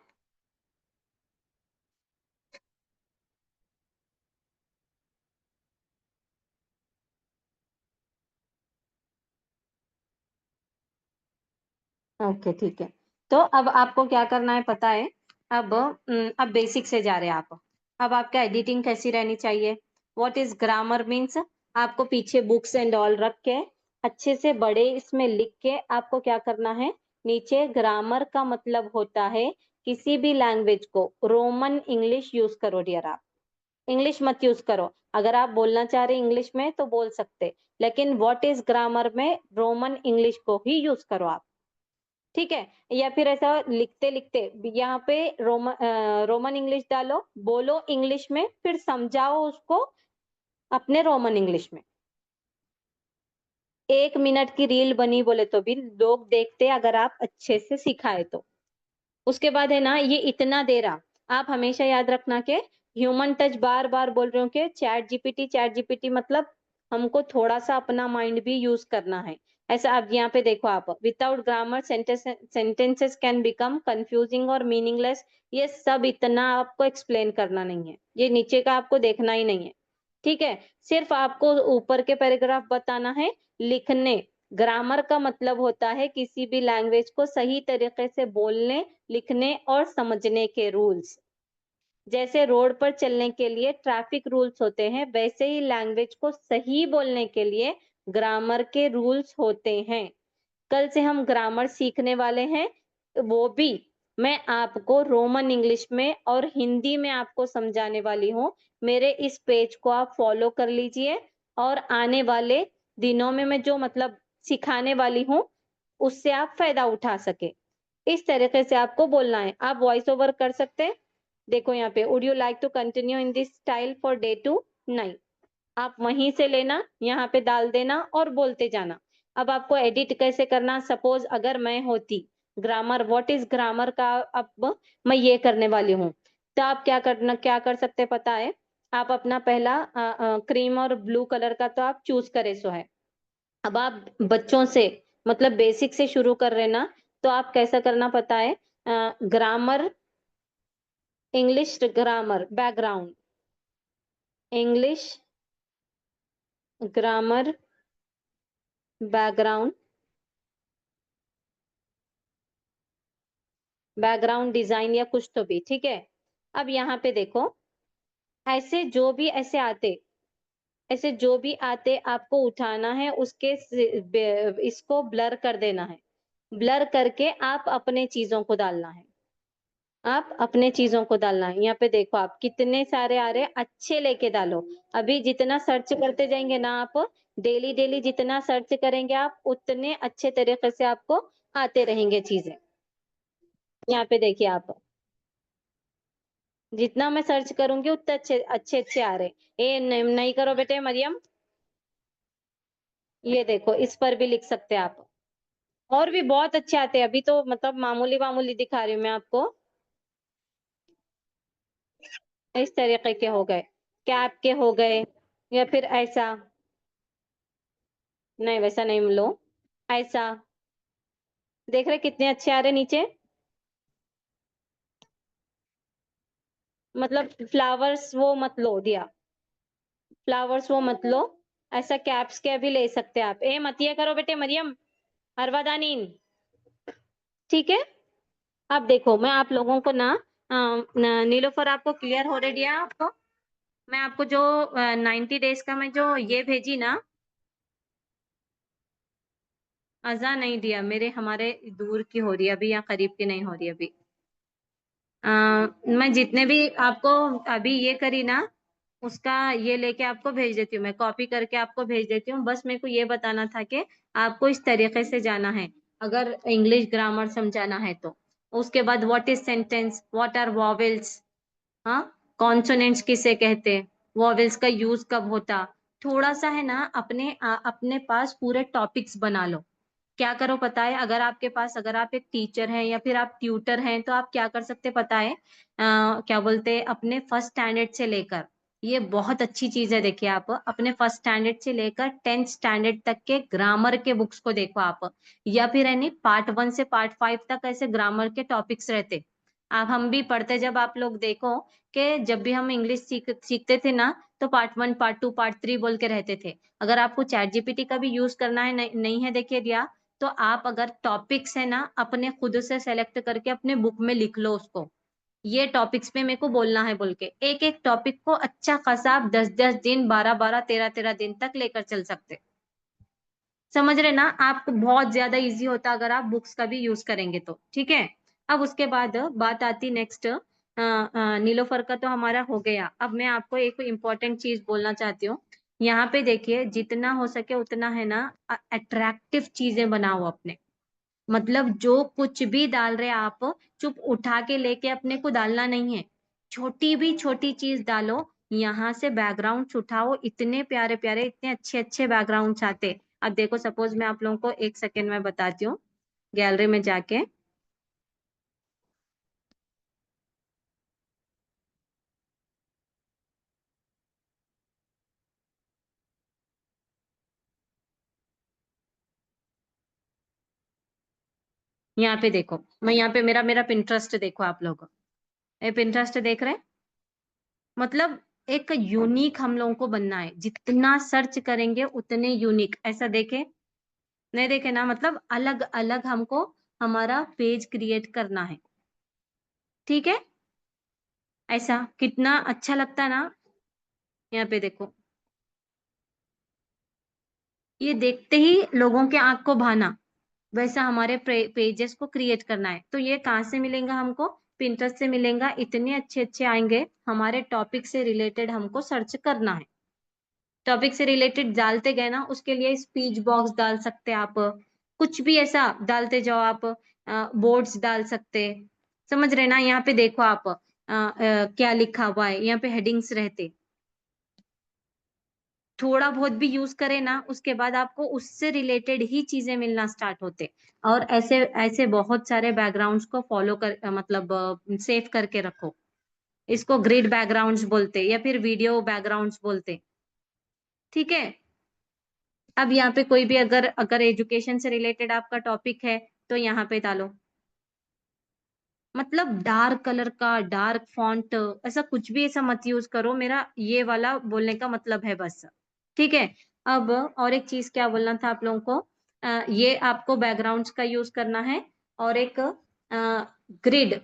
ओके ठीक है। तो अब आपको क्या करना है पता है? अब बेसिक से जा रहे हैं आप। अब आपका एडिटिंग कैसी रहनी चाहिए? व्हाट इज ग्रामर मीन्स, आपको पीछे बुक्स एंड ऑल रख के अच्छे से बड़े इसमें लिख के आपको क्या करना है? नीचे ग्रामर का मतलब होता है किसी भी लैंग्वेज को, रोमन इंग्लिश यूज करो डियर आप। इंग्लिश मत यूज करो। अगर आप बोलना चाह रहे इंग्लिश में तो बोल सकते, लेकिन व्हाट इज ग्रामर में रोमन इंग्लिश को ही यूज करो आप। ठीक है? या फिर ऐसा लिखते लिखते यहाँ पे रोमन इंग्लिश डालो, बोलो इंग्लिश में, फिर समझाओ उसको अपने रोमन इंग्लिश में। 1 मिनट की रील बनी बोले तो भी लोग देखते, अगर आप अच्छे से सिखाए तो। उसके बाद है ना, ये इतना दे रहा, आप हमेशा याद रखना के ह्यूमन टच, बार बार बोल रहे हो कि चैट जीपीटी मतलब हमको थोड़ा सा अपना माइंड भी यूज करना है। ऐसा अब यहाँ पे देखो आप, without grammar sentences can become confusing और मीनिंगलेस। ये सब इतना आपको एक्सप्लेन करना नहीं है, ये नीचे का आपको देखना ही नहीं है। ठीक है? सिर्फ आपको ऊपर के पैराग्राफ बताना है। लिखने, ग्रामर का मतलब होता है किसी भी लैंग्वेज को सही तरीके से बोलने, लिखने और समझने के रूल्स। जैसे रोड पर चलने के लिए ट्रैफिक रूल्स होते हैं, वैसे ही लैंग्वेज को सही बोलने के लिए ग्रामर के रूल्स होते हैं। कल से हम ग्रामर सीखने वाले हैं, वो भी मैं आपको रोमन इंग्लिश में और हिंदी में आपको समझाने वाली हूँ। मेरे इस पेज को आप फॉलो कर लीजिए, और आने वाले दिनों में मैं जो मतलब सिखाने वाली हूँ, उससे आप फायदा उठा सके। इस तरीके से आपको बोलना है। आप वॉइस ओवर कर सकते हैं। देखो यहाँ पे, would you like to continue in this style for day 2? नहीं, आप वहीं से लेना, यहाँ पे डाल देना और बोलते जाना। अब आपको एडिट कैसे करना, सपोज अगर मैं होती ग्रामर, व्हाट इज ग्रामर का, अब मैं ये करने वाली हूँ, तो आप क्या कर सकते हैं पता है? आप अपना पहला क्रीम और ब्लू कलर का तो आप चूज करे सो है। अब आप बच्चों से मतलब बेसिक से शुरू कर रहे ना, तो आप कैसा करना पता है? Grammar, English grammar background, English grammar background, background design या कुछ तो भी, ठीक है? अब यहाँ पे देखो, ऐसे जो भी ऐसे आते, ऐसे जो भी आते आपको उठाना है, इसको ब्लर कर देना है। ब्लर करके आप अपने चीजों को डालना है। आप अपने चीजों को डालना है। यहाँ पे देखो आप कितने सारे आ रहे हैं, अच्छे लेके डालो। अभी जितना सर्च करते जाएंगे ना आप, डेली डेली जितना सर्च करेंगे आप, उतने अच्छे तरीके से आपको आते रहेंगे चीजें। यहाँ पे देखिए आप, जितना मैं सर्च करूंगी उतने अच्छे अच्छे अच्छे आ रहे। ए नहीं, नहीं करो बेटे मरियम। ये देखो, इस पर भी लिख सकते हैं आप। और भी बहुत अच्छे आते हैं, अभी तो मतलब मामूली मामूली दिखा रही हूँ मैं आपको। इस तरीके के हो गए, कैप के हो गए, या फिर ऐसा, नहीं वैसा नहीं लो, ऐसा। देख रहे कितने अच्छे आ रहे नीचे? मतलब फ्लावर्स वो मत लो दिया, फ्लावर्स वो मत लो। ऐसा कैप्स के अभी ले सकते हैं आप। ए मत ये करो बेटे मरियम, अरवादानीन। ठीक है? अब देखो, मैं आप लोगों को ना नीलोफर आपको क्लियर हो रही है आपको? मैं आपको जो 90 डेज का मैं जो ये भेजी ना, अजा नहीं दिया मेरे, हमारे दूर की हो रही है अभी, या करीब की नहीं हो रही अभी। अ, मैं जितने भी आपको अभी ये करी ना, उसका ये लेके आपको भेज देती हूँ, मैं कॉपी करके आपको भेज देती हूँ। बस मेरे को ये बताना था कि आपको इस तरीके से जाना है, अगर इंग्लिश ग्रामर समझाना है तो। उसके बाद what is sentence, what are vowels, हाँ, कॉन्सोनेंट्स किसे कहते हैं, वॉवेल्स का यूज कब होता। थोड़ा सा है ना, अपने पास पूरे टॉपिक्स बना लो। क्या करो पता है, अगर आप एक टीचर हैं या फिर आप ट्यूटर हैं, तो आप क्या कर सकते पता है, क्या बोलते हैं, अपने फर्स्ट स्टैंडर्ड से लेकर, ये बहुत अच्छी चीज है, देखिए आप अपने फर्स्ट स्टैंडर्ड से लेकर 10th स्टैंडर्ड तक के ग्रामर के बुक्स को देखो आप, या फिर यानी पार्ट 1 से पार्ट 5 तक ऐसे ग्रामर के टॉपिक्स रहते। आप हम भी पढ़ते, जब आप लोग देखो कि जब भी हम इंग्लिश सीखते थे ना, तो पार्ट 1 पार्ट 2 पार्ट 3 बोल के रहते थे। अगर आपको चैट जीपीटी का भी यूज करना है, नहीं है, देखिए दिया, तो आप अगर टॉपिक्स है ना अपने खुद से सेलेक्ट करके अपने बुक में लिख लो उसको, ये टॉपिक्स पे मेरे को बोलना है बोल के, एक एक टॉपिक को अच्छा खासा आप 10-10 दिन, 12-12, 13-13 दिन तक लेकर चल सकते। समझ रहे ना, आपको बहुत ज्यादा इजी होता अगर आप बुक्स का भी यूज करेंगे तो, ठीक है। अब उसके बाद बात आती नेक्स्ट, नीलोफर का तो हमारा हो गया। अब मैं आपको एक इम्पोर्टेंट चीज बोलना चाहती हूँ। यहाँ पे देखिए, जितना हो सके उतना है ना अट्रैक्टिव चीजें बनाओ अपने, मतलब जो कुछ भी डाल रहे आप, चुप उठा के लेके अपने को डालना नहीं है, छोटी भी छोटी चीज डालो। यहाँ से बैकग्राउंड उठाओ, इतने प्यारे प्यारे, इतने अच्छे अच्छे बैकग्राउंड आते। अब देखो, सपोज मैं आप लोगों को एक सेकेंड में बताती हूँ, गैलरी में जाके, यहाँ पे देखो, मैं यहाँ पे मेरा मेरा पिंटरेस्ट देखो आप लोग, ये पिंटरेस्ट देख रहे हैं, मतलब एक यूनिक हम लोगों को बनना है, जितना सर्च करेंगे उतने यूनिक, ऐसा देखे, नहीं देखे ना, मतलब अलग अलग हमको हमारा पेज क्रिएट करना है, ठीक है। ऐसा कितना अच्छा लगता है ना, यहाँ पे देखो, ये देखते ही लोगों के आंख को भाना, वैसा हमारे पेजेस को क्रिएट करना है। तो ये कहाँ से मिलेगा हमको, पिंटरेस्ट से मिलेगा, इतने अच्छे अच्छे आएंगे। हमारे टॉपिक से रिलेटेड हमको सर्च करना है, टॉपिक से रिलेटेड डालते गए ना, उसके लिए स्पीच बॉक्स डाल सकते आप, कुछ भी ऐसा डालते जाओ आप, बोर्ड्स डाल सकते, समझ रहे ना। यहाँ पे देखो आप, क्या लिखा हुआ है, यहाँ पे हेडिंग्स रहते, थोड़ा बहुत भी यूज करें ना, उसके बाद आपको उससे रिलेटेड ही चीजें मिलना स्टार्ट होते। और ऐसे ऐसे बहुत सारे बैकग्राउंड्स को फॉलो कर, मतलब सेव करके रखो। इसको ग्रिड बैकग्राउंड्स बोलते या फिर वीडियो बैकग्राउंड्स बोलते, ठीक है। अब यहाँ पे कोई भी अगर अगर एजुकेशन से रिलेटेड आपका टॉपिक है, तो यहाँ पे डालो, मतलब डार्क कलर का, डार्क फॉन्ट, ऐसा कुछ भी ऐसा मत यूज करो, मेरा ये वाला बोलने का मतलब है बस, ठीक है। अब और एक चीज क्या बोलना था आप लोगों को, ये आपको बैकग्राउंड्स का यूज करना है, और एक ग्रिड,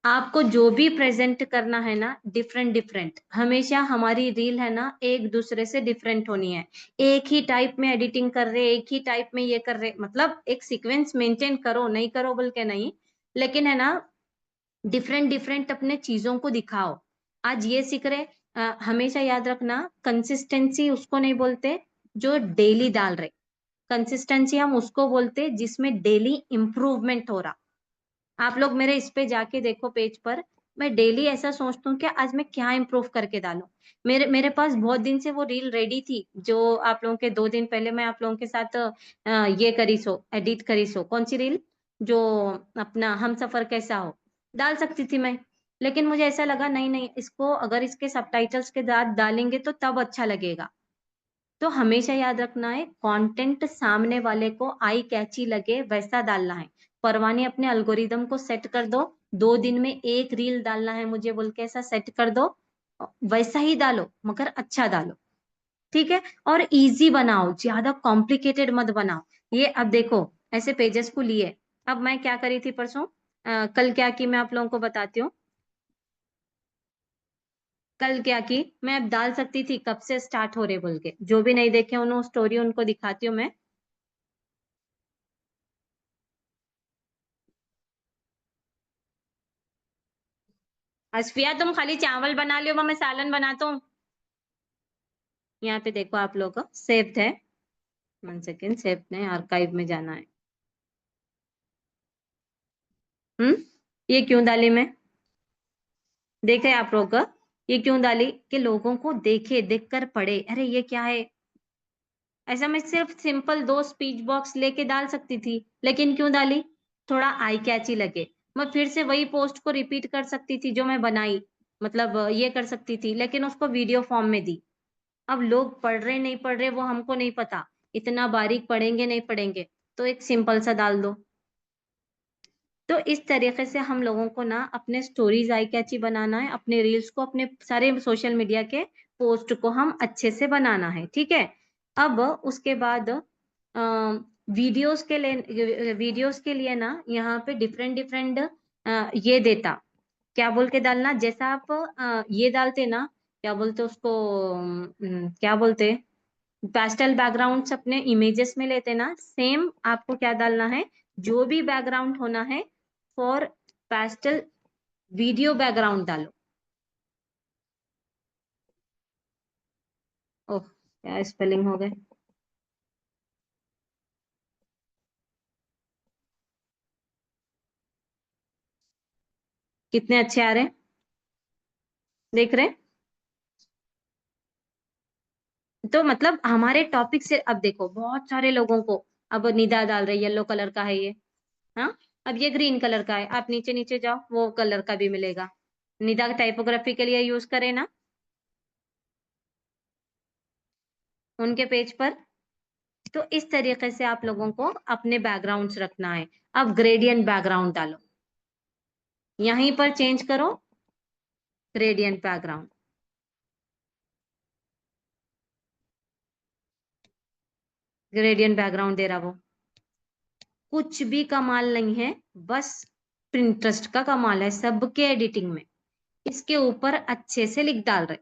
आपको जो भी प्रेजेंट करना है ना, डिफरेंट डिफरेंट, हमेशा हमारी रील है ना एक दूसरे से डिफरेंट होनी है। एक ही टाइप में एडिटिंग कर रहे, एक ही टाइप में ये कर रहे, मतलब एक सीक्वेंस मेंटेन करो, नहीं करो बोल के नहीं, लेकिन है ना डिफरेंट डिफरेंट अपने चीजों को दिखाओ। आज ये सीख रहे, हमेशा याद रखना, कंसिस्टेंसी उसको नहीं बोलते जो डेली डाल रहे, कंसिस्टेंसी हम उसको बोलते जिसमें डेली इंप्रूवमेंट हो रहा। आप लोग मेरे इस पे जाके देखो पेज पर, मैं डेली ऐसा सोचता हूँ कि आज मैं क्या इंप्रूव करके डालूं। मेरे मेरे पास बहुत दिन से वो रील रेडी थी, जो आप लोगों के 2 दिन पहले मैं आप लोगों के साथ ये करी सो, एडिट करी सो, कौन सी रील, जो अपना हम सफर कैसा हो, डाल सकती थी मैं, लेकिन मुझे ऐसा लगा नहीं नहीं, इसको अगर इसके सबटाइटल्स के साथ डालेंगे तो तब अच्छा लगेगा। तो हमेशा याद रखना है, कंटेंट सामने वाले को आई कैची लगे वैसा डालना है। परवाने अपने अल्गोरिदम को सेट कर दो, 2 दिन में एक रील डालना है मुझे बोल के, ऐसा सेट कर दो, वैसा ही डालो, मगर अच्छा डालो, ठीक है। और इजी बनाओ, ज्यादा कॉम्प्लिकेटेड मत बनाओ। ये अब देखो, ऐसे पेजेस को लिए, अब मैं क्या करी थी परसों, कल क्या की मैं आप लोगों को बताती हूँ। कल क्या की, मैं अब डाल सकती थी कब से स्टार्ट हो रहे बोल के, जो भी नहीं देखे उन्होंने स्टोरी उनको दिखाती हूँ मैं। असफिया तुम खाली चावल बना लियो, मैं सालन बनाता हूँ। यहाँ पे देखो आप लोग, सेव्ड है, 1 सेकेंड, सेव नहीं, आर्काइव में जाना है। हम्म, ये क्यों डाली मैं, देखे आप लोग, ये क्यों डाली कि लोगों को देखे, देखकर पढ़े, अरे ये क्या है, ऐसा मैं सिर्फ सिंपल 2 स्पीच बॉक्स लेके डाल सकती थी, लेकिन क्यों डाली? थोड़ा आई कैची लगे। मैं फिर से वही पोस्ट को रिपीट कर सकती थी जो मैं बनाई, मतलब ये कर सकती थी, लेकिन उसको वीडियो फॉर्म में दी। अब लोग पढ़ रहे नहीं पढ़ रहे वो हमको नहीं पता, इतना बारीक पढ़ेंगे नहीं पढ़ेंगे, तो एक सिंपल सा डाल दो। तो इस तरीके से हम लोगों को ना अपने स्टोरीज आई कैची बनाना है, अपने रील्स को, अपने सारे सोशल मीडिया के पोस्ट को हम अच्छे से बनाना है, ठीक है। अब उसके बाद वीडियोस के लिए ना यहाँ पे डिफरेंट डिफरेंट ये देता, क्या बोल के डालना, जैसा आप ये डालते ना, क्या बोलते उसको, क्या बोलते, पेस्टल बैकग्राउंड्स अपने इमेजेस में लेते ना, सेम आपको क्या डालना है, जो भी बैकग्राउंड होना है फॉर पेस्टल वीडियो बैकग्राउंड डालो। ओह, क्या स्पेलिंग हो गए। कितने अच्छे आ रहे हैं, देख रहे हैं? तो मतलब हमारे टॉपिक से अब देखो बहुत सारे लोगों को, अब निदा डाल रहे येलो कलर का है ये, हाँ, अब ये ग्रीन कलर का है, आप नीचे नीचे जाओ वो कलर का भी मिलेगा। निदा टाइपोग्राफी के लिए यूज करें ना उनके पेज पर। तो इस तरीके से आप लोगों को अपने बैकग्राउंड्स रखना है। अब ग्रेडियंट बैकग्राउंड डालो, यहीं पर चेंज करो, ग्रेडियंट बैकग्राउंड, ग्रेडियंट बैकग्राउंड दे रहा वो, कुछ भी कमाल नहीं है, बस पिंटरेस्ट का कमाल है सबके एडिटिंग में, इसके ऊपर अच्छे से लिख डाल रहे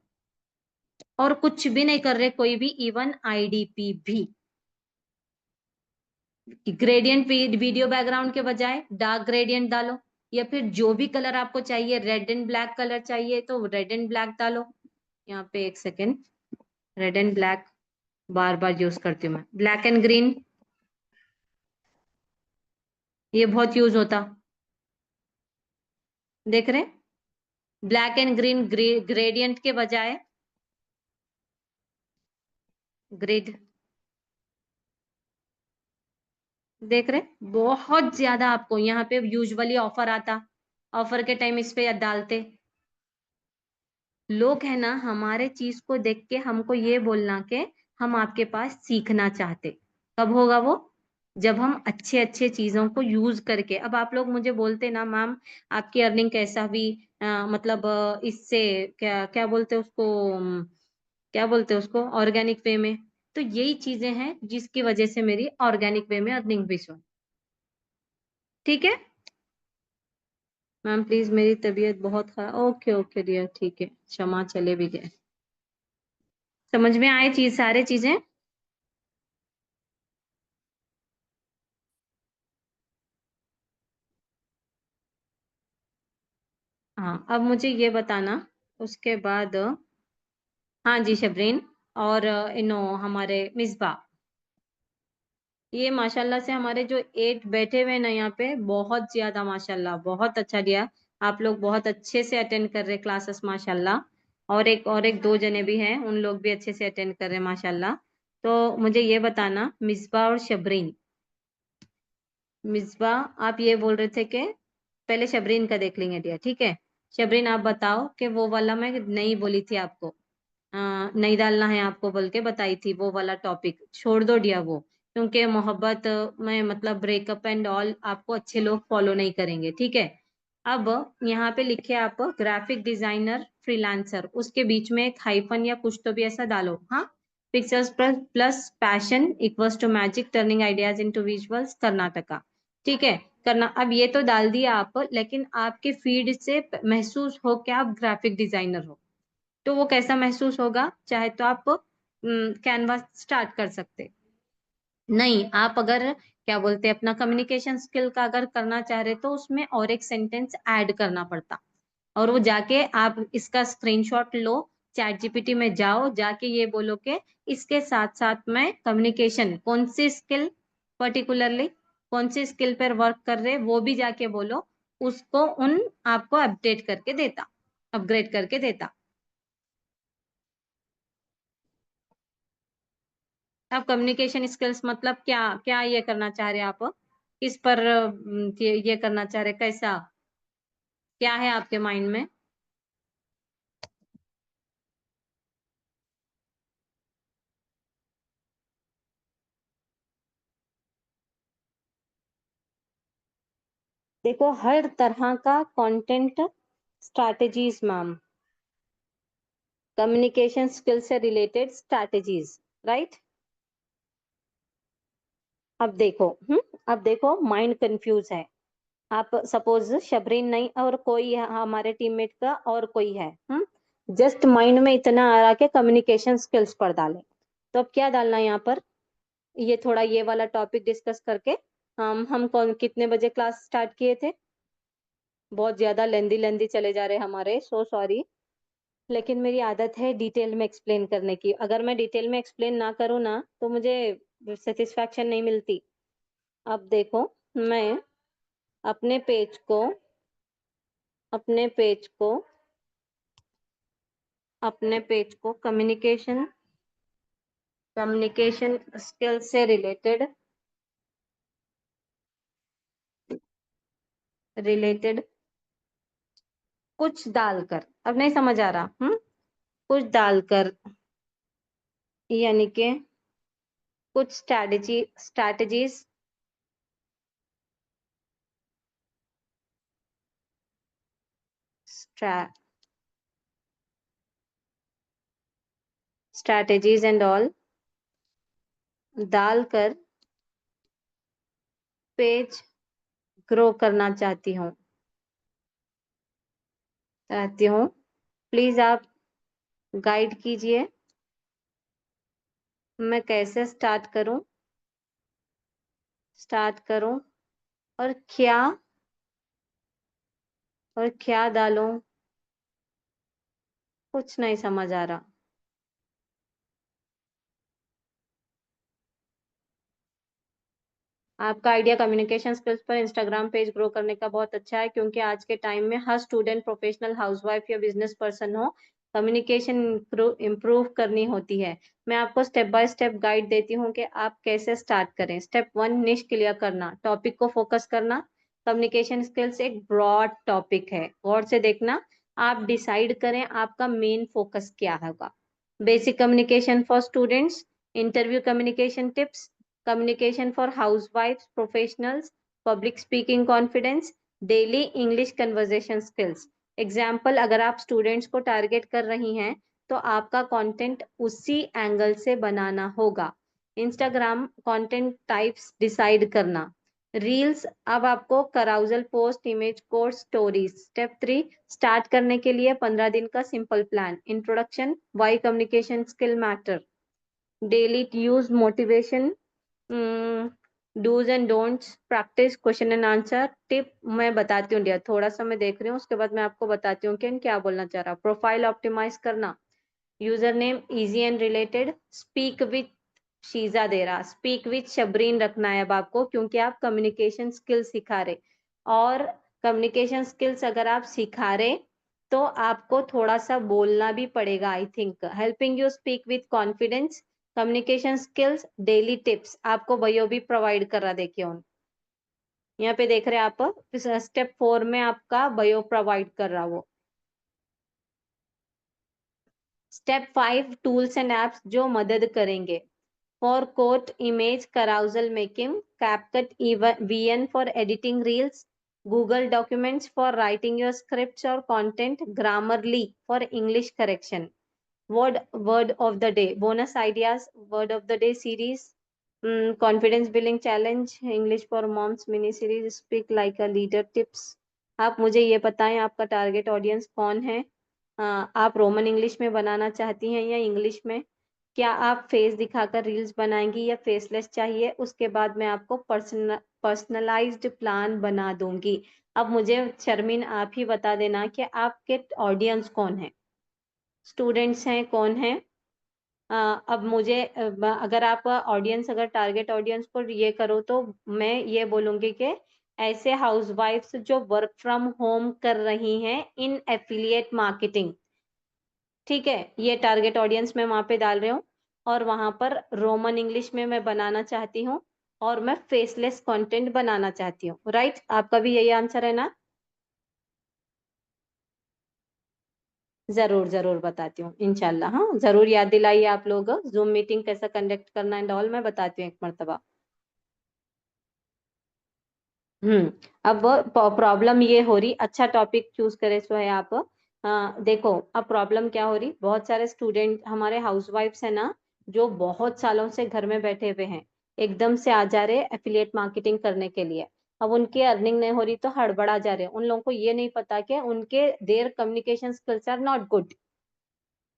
और कुछ भी नहीं कर रहे कोई भी, इवन आईडीपी भी। ग्रेडियंट वीडियो बैकग्राउंड के बजाय डार्क ग्रेडियंट डालो, या फिर जो भी कलर आपको चाहिए, रेड एंड ब्लैक कलर चाहिए तो रेड एंड ब्लैक डालो। यहाँ पे एक second, red and black bar bar use करती हूँ मैं, ब्लैक एंड ग्रीन ये बहुत यूज होता, देख रहे, ब्लैक एंड ग्रीन ग्रेडियंट के बजाय ग्रिड, देख रहे, बहुत ज्यादा आपको यहाँ पे यूजुअली ऑफर आता, ऑफर के टाइम इस पे डालते। लोग है ना हमारे चीज को देख के हमको ये बोलना के हम आपके पास सीखना चाहते, कब होगा वो, जब हम अच्छे अच्छे चीजों को यूज करके, अब आप लोग मुझे बोलते ना मैम आपकी अर्निंग कैसा हुई, मतलब इससे क्या क्या बोलते उसको, क्या बोलते उसको, ऑर्गेनिक वे में, तो यही चीजें हैं जिसकी वजह से मेरी ऑर्गेनिक वे में अर्निंग भी हुई, ठीक है। मैम प्लीज मेरी तबीयत बहुत खराब, ओके ओके डियर, ठीक है, क्षमा, चले भी गए, समझ में आए चीज, सारे चीजें। हाँ, अब मुझे ये बताना उसके बाद, हाँ जी शबरीन, और इनो हमारे मिसबा, ये माशाल्लाह से हमारे जो 8 बैठे हुए हैं ना यहाँ पे, बहुत ज्यादा माशाल्लाह, बहुत अच्छा दिया, आप लोग बहुत अच्छे से अटेंड कर रहे क्लासेस माशाल्लाह, और एक दो जने भी हैं उन लोग भी अच्छे से अटेंड कर रहे हैं माशाल्लाह। तो मुझे ये बताना मिसबा और शबरीन, मिसबा आप ये बोल रहे थे कि पहले शबरीन का देख लेंगे डियर, ठीक है। शबरीन आप बताओ कि वो वाला मैं नहीं बोली थी आपको, नहीं डालना है आपको बोल के बताई थी, वो वाला टॉपिक छोड़ दो डियर वो, क्योंकि मोहब्बत में मतलब ब्रेकअप एंड ऑल आपको अच्छे लोग फॉलो नहीं करेंगे, ठीक है। अब यहाँ पे लिखे आप ग्राफिक डिजाइनर फ्रीलांसर, उसके बीच में एक हाइफन या कुछ तो भी ऐसा डालो, हाँ, pictures plus passion equals to magic turning ideas into visuals Karnataka, ठीक है। करना, अब ये तो डाल दिया आप, लेकिन आपके फीड से महसूस हो कि आप ग्राफिक डिजाइनर हो, तो वो कैसा महसूस होगा, चाहे तो आप कैनवा स्टार्ट कर सकते, नहीं आप अगर क्या बोलते हैं अपना कम्युनिकेशन स्किल का अगर करना चाह रहे तो उसमें और एक सेंटेंस ऐड करना पड़ता, और वो जाके आप इसका स्क्रीनशॉट लो, चैट जीपीटी में जाओ, जाके ये बोलो कि इसके साथ साथ मैं कम्युनिकेशन कौन सी स्किल पर्टिकुलरली कौन सी स्किल पर वर्क कर रहे वो भी जाके बोलो, उसको उन आपको अपडेट करके देता, अपग्रेड करके देता। आप कम्युनिकेशन स्किल्स मतलब क्या क्या ये करना चाह रहे हैं आप? किस पर ये करना चाह रहे हैं? कैसा? क्या है आपके माइंड में? देखो, हर तरह का content strategies ma'am, communication skill से रिलेटेड स्ट्रैटेजीज, राइट? अब देखो माइंड कंफ्यूज है। आप सपोज शबरीन नहीं और कोई है हमारे टीममेट का और कोई है, जस्ट माइंड में इतना आ रहा कि कम्युनिकेशन स्किल्स पर डालें। तो अब क्या डालना है यहाँ पर? ये थोड़ा ये वाला टॉपिक डिस्कस करके हम कौन कितने बजे क्लास स्टार्ट किए थे? बहुत ज्यादा लेंदी लेंदी चले जा रहे हमारे, सो सॉरी। लेकिन मेरी आदत है डिटेल में एक्सप्लेन करने की। अगर मैं डिटेल में एक्सप्लेन ना करूँ ना तो मुझे सेटिस्फैक्शन नहीं मिलती। अब देखो, मैं अपने पेज को अपने पेज को अपने पेज को कम्युनिकेशन कम्युनिकेशन स्किल से रिलेटेड कुछ डालकर, अब नहीं समझ आ रहा, कुछ डालकर, यानी कि कुछ स्ट्रैटेजीज स्ट्रैटेजीज एंड ऑल डालकर पेज ग्रो करना चाहती हूँ। प्लीज आप गाइड कीजिए, मैं कैसे स्टार्ट करूं और क्या डालूं? कुछ नहीं समझ आ रहा। आपका आइडिया कम्युनिकेशन स्किल्स पर इंस्टाग्राम पेज ग्रो करने का बहुत अच्छा है, क्योंकि आज के टाइम में हर स्टूडेंट, प्रोफेशनल, हाउसवाइफ या बिजनेस पर्सन हो, कम्युनिकेशन इम्प्रूव करनी होती है। मैं आपको स्टेप बाय स्टेप गाइड देती हूँ कि आप कैसे स्टार्ट करें। स्टेप 1, निश क्लियर करना, टॉपिक को फोकस करना। कम्युनिकेशन स्किल्स एक ब्रॉड टॉपिक है, गौर से देखना। आप डिसाइड करें आपका मेन फोकस क्या होगा। Basic communication for students, interview communication tips, communication for housewives, professionals, public speaking confidence, daily English conversation skills। Example, अगर आप स्टूडेंट्स को टारगेट कर रही हैं तो आपका कंटेंट उसी एंगल से बनाना होगा। इंस्टाग्राम कंटेंट टाइप्स डिसाइड करना। रील्स, अब आपको carousel post, image course, stories. Step 3, start करने के लिए 15 दिन का simple plan. Introduction, why communication skill matter, daily use motivation, dos and don'ts, practice question and answer. Tip मैं बताती हूँ डियर, थोड़ा सा मैं देख रही हूँ, उसके बाद मैं आपको बताती हूँ कि क्या बोलना चाह रहा। प्रोफाइल ऑप्टिमाइज करना, user name easy and related. Speak with शीजा दे रहा, स्पीक विथ शबरीन रखना है अब आपको, क्योंकि आप कम्युनिकेशन स्किल्स सिखा रहे। और कम्युनिकेशन स्किल्स अगर आप सिखा रहे तो आपको थोड़ा सा बोलना भी पड़ेगा, I think. Helping you speak with confidence, communication skills, daily tips आपको भयो भी प्रोवाइड कर रहा, देखिए उन यहाँ पे देख रहे हैं आप, स्टेप 4 में आपका bio प्रोवाइड कर रहा वो। स्टेप 5, टूल्स एंड एप्स जो मदद करेंगे। For quote image carousel making, CapCut VN for editing reels, Google documents for writing your scripts और content, Grammarly for English correction. word of the day, bonus ideas, word of the day series, confidence building challenge, English for moms mini series, speak like a leader tips। आप मुझे ये बताएं आपका target audience कौन है? आप Roman English में बनाना चाहती हैं या इंग्लिश में? क्या आप फेस दिखाकर रील्स बनाएंगी या फेसलेस चाहिए? उसके बाद मैं आपको पर्सनलाइज्ड प्लान बना दूंगी। अब मुझे शर्मीन आप ही बता देना कि आपके ऑडियंस कौन है, स्टूडेंट्स हैं, कौन है? अब मुझे अगर आप ऑडियंस, अगर टारगेट ऑडियंस को ये करो तो मैं ये बोलूंगी कि ऐसे हाउसवाइफ्स जो वर्क फ्रॉम होम कर रही हैं इन एफिलिएट मार्केटिंग, ठीक है, ये टारगेट ऑडियंस मैं वहां पे डाल रही हूँ। और वहां पर रोमन इंग्लिश में मैं बनाना चाहती हूँ और मैं फेसलेस कंटेंट बनाना चाहती हूँ। राइट, आपका भी यही आंसर है ना? जरूर जरूर बताती हूँ इंशाल्लाह। हाँ, जरूर याद दिलाइए आप लोग। जूम मीटिंग कैसा कंडक्ट करना एंड ऑल मैं बताती हूँ एक मर्तबा। हम्म। अब प्रॉब्लम ये हो रही, अच्छा टॉपिक चूज करे सो है आप। देखो अब प्रॉब्लम क्या हो रही, बहुत सारे स्टूडेंट हमारे हाउसवाइफ्स है ना, जो बहुत सालों से घर में बैठे हुए हैं, एकदम से आ जा रहे एफिलिएट मार्केटिंग करने के लिए। अब उनकी अर्निंग नहीं हो रही तो हड़बड़ा जा रहे हैं। उन लोगों को ये नहीं पता कि उनके their communication skills are not good,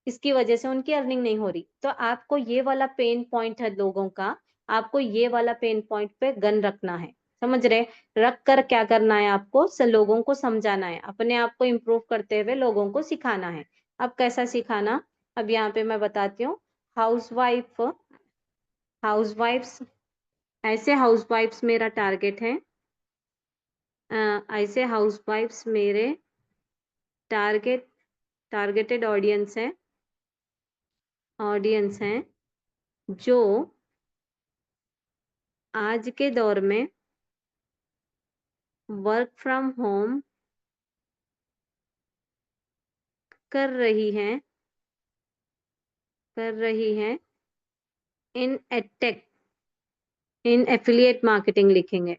इसकी वजह से उनकी अर्निंग नहीं हो रही। तो आपको ये वाला पेन पॉइंट है लोगों का, आपको ये वाला पेन पॉइंट पे गन रखना है। समझ रहे? रख कर क्या करना है आपको, लोगों को समझाना है, अपने आप को इम्प्रूव करते हुए लोगों को सिखाना है। अब कैसा सिखाना, अब यहाँ पे मैं बताती हूँ। हाउसवाइफ हाउसवाइफ्स ऐसे हाउसवाइफ्स मेरा टारगेट है। ऐसे हाउसवाइफ्स मेरे टारगेट टारगेटेड ऑडियंस हैं जो आज के दौर में वर्क फ्रॉम होम कर रही हैं इन एडटेक, इन एफिलिएट मार्केटिंग लिखेंगे,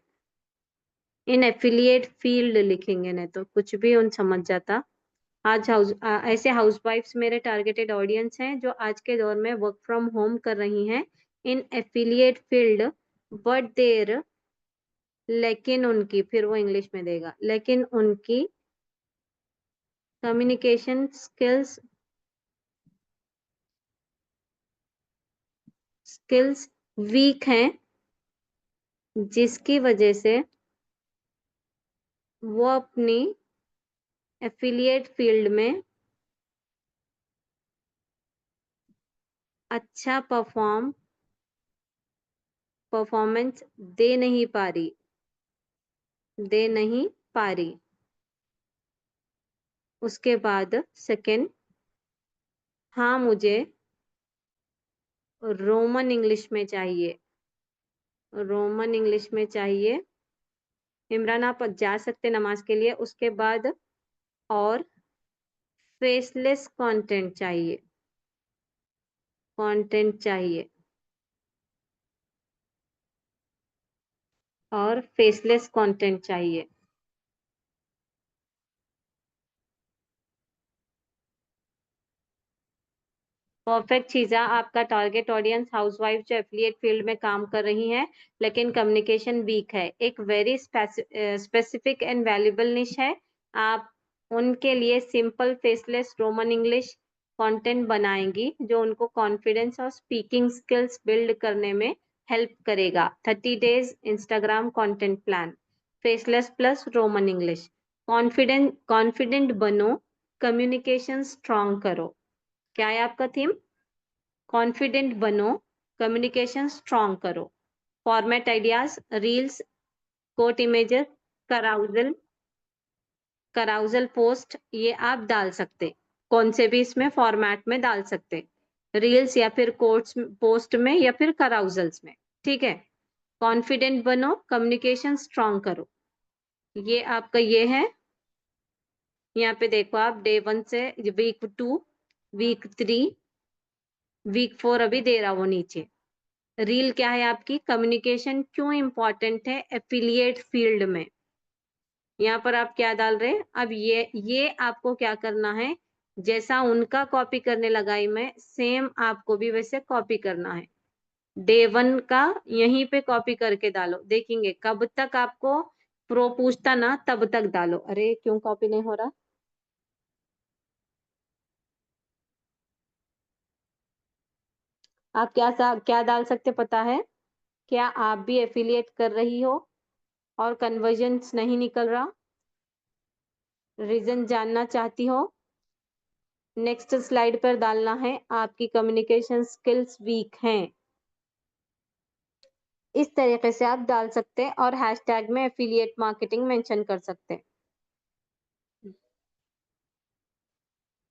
इन एफिलिएट फील्ड लिखेंगे, नहीं तो कुछ भी उन समझ जाता। ऐसे हाउसवाइफ्स मेरे टारगेटेड ऑडियंस हैं जो आज के दौर में वर्क फ्रॉम होम कर रही हैं इन एफिलिएट फील्ड, बट देर, लेकिन उनकी, फिर वो इंग्लिश में देगा, लेकिन उनकी कम्युनिकेशन स्किल्स वीक हैं, जिसकी वजह से वो अपनी एफिलिएट फील्ड में अच्छा परफॉर्मेंस दे नहीं पा रही। उसके बाद सेकंड, हाँ मुझे रोमन इंग्लिश में चाहिए, रोमन इंग्लिश में चाहिए। इमरान आप जा सकते नमाज के लिए। उसके बाद और फेसलेस कंटेंट चाहिए और फेसलेस कंटेंट चाहिए। परफेक्ट चीज़ है। आपका टारगेट ऑडियंस हाउसवाइफ जो एफिलिएट फील्ड में काम कर रही हैं लेकिन कम्युनिकेशन वीक है, एक वेरी स्पेसिफिक एंड वैल्यूबल निश है। आप उनके लिए simple faceless Roman English content बनाएंगी जो उनको कॉन्फिडेंस और स्पीकिंग स्किल्स बिल्ड करने में हेल्प करेगा। 30 days Instagram content plan, faceless plus Roman English. Confident बनो, कम्युनिकेशन स्ट्रॉन्ग करो। क्या है आपका थीम? कॉन्फिडेंट बनो, कम्युनिकेशन स्ट्रॉन्ग करो। Format ideas, reels, quote images, carousel carousel post, ये आप डाल सकते, कौन से भी इसमें फॉर्मेट में डाल सकते, रील्स या फिर कोट्स पोस्ट में या फिर कराउजल्स में। ठीक है। कॉन्फिडेंट बनो, कम्युनिकेशन स्ट्रॉन्ग करो, ये आपका ये है। यहाँ पे देखो आप डे 1 से वीक 2, वीक 3, वीक 4 अभी दे रहा वो नीचे। रील क्या है आपकी, कम्युनिकेशन क्यों इंपॉर्टेंट है एफिलिएट फील्ड में। यहाँ पर आप क्या डाल रहे हैं, अब ये आपको क्या करना है, जैसा उनका कॉपी करने लगाई मैं, सेम आपको भी वैसे कॉपी करना है। डे 1 का यहीं पे कॉपी करके डालो, देखेंगे कब तक आपको प्रो पूछता ना तब तक डालो। अरे क्यों कॉपी नहीं हो रहा? आप क्या डाल सकते पता है? क्या आप भी एफिलिएट कर रही हो और कन्वर्जन्स नहीं निकल रहा? रीजन जानना चाहती हो? नेक्स्ट स्लाइड पर डालना है आपकी कम्युनिकेशन स्किल्स वीक हैं। इस तरीके से आप डाल सकते हैं और हैशटैग में एफिलिएट मार्केटिंग मेंशन कर सकते हैं।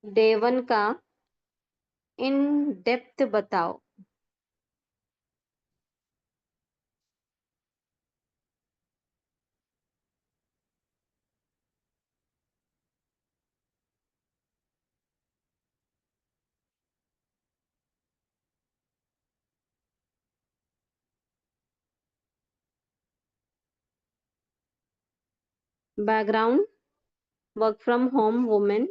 डे 1 का इन डेप्थ बताओ, background, work from home women,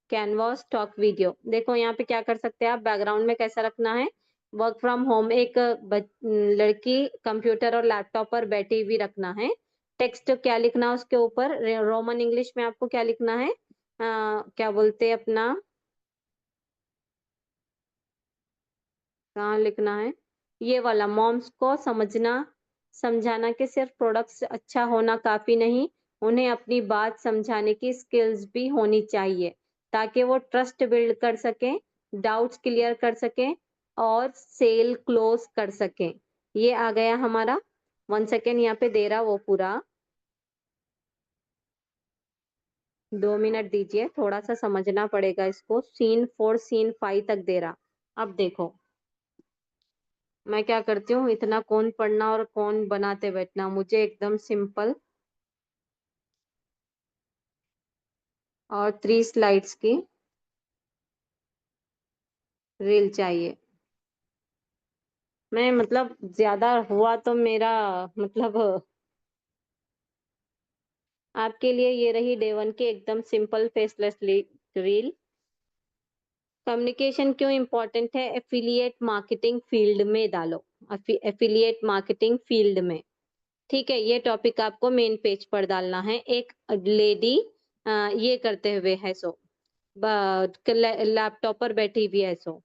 canvas, talk video. देखो यहाँ पे क्या कर सकते हैं आप, बैकग्राउंड में कैसा रखना है, वर्क फ्रॉम होम, एक लड़की कंप्यूटर और लैपटॉप पर बैठी हुई रखना है। टेक्स्ट क्या लिखना है उसके ऊपर, रोमन इंग्लिश में आपको क्या लिखना है, क्या बोलते हैं अपना, कहाँ लिखना है, ये वाला, मॉम्स को समझना समझाना कि सिर्फ प्रोडक्ट्स अच्छा होना काफी नहीं, उन्हें अपनी बात समझाने की स्किल्स भी होनी चाहिए, ताकि वो ट्रस्ट बिल्ड कर सकें, डाउट्स क्लियर कर सकें और सेल क्लोज कर सकें। ये आ गया हमारा। 1 सेकेंड यहाँ पे दे रहा वो पूरा, 2 मिनट दीजिए, थोड़ा सा समझना पड़ेगा इसको। सीन 4 सीन 5 तक दे रहा। अब देखो मैं क्या करती हूँ, इतना कौन पढ़ना और कौन बनाते बैठना, मुझे एकदम सिंपल और 3 स्लाइड्स की रील चाहिए। मैं मतलब ज्यादा हुआ तो मेरा मतलब आपके लिए ये रही डे 1 की एकदम सिंपल फेसलेस रील। कम्युनिकेशन क्यों इंपॉर्टेंट है, एफिलिएट मार्केटिंग फील्ड में डालो, एफिलिएट मार्केटिंग फील्ड में। ठीक है, ये टॉपिक आपको मेन पेज पर डालना है। एक लेडी ये करते हुए है सो, लैपटॉप पर बैठी हुई है सो,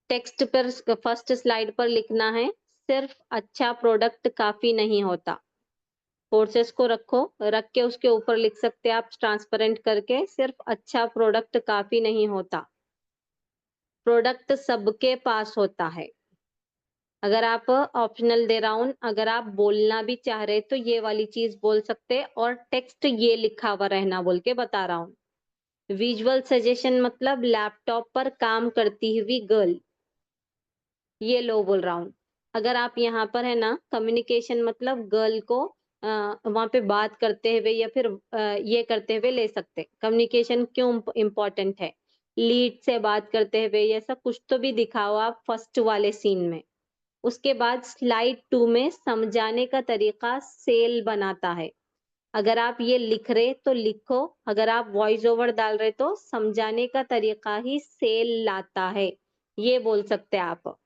टेक्स्ट पर फर्स्ट स्लाइड पर लिखना है, सिर्फ अच्छा प्रोडक्ट काफी नहीं होता। कोर्सेस को रखो, रख के उसके ऊपर लिख सकते हैं आप ट्रांसपेरेंट करके, सिर्फ अच्छा प्रोडक्ट काफी नहीं होता, प्रोडक्ट सबके पास होता है। अगर आप ऑप्शनल दे रहा हूं, अगर आप बोलना भी चाह रहे तो ये वाली चीज बोल सकते, और टेक्स्ट ये लिखा हुआ रहना बोल के बता रहा हूँ। विजुअल सजेशन मतलब लैपटॉप पर काम करती हुई गर्ल, ये लो बोल रहा हूँ। अगर आप यहाँ पर है ना, कम्युनिकेशन मतलब गर्ल को वहां पे बात करते हुए या फिर ये करते हुए ले सकते। कम्युनिकेशन क्यों इम्पोर्टेंट है, लीड से बात करते हुए, ये सब कुछ तो भी दिखाओ आप फर्स्ट वाले सीन में। उसके बाद स्लाइड 2 में समझाने का तरीका सेल बनाता है। अगर आप ये लिख रहे तो लिखो, अगर आप वॉइस ओवर डाल रहे तो समझाने का तरीका ही सेल लाता है, ये बोल सकते हैं आप।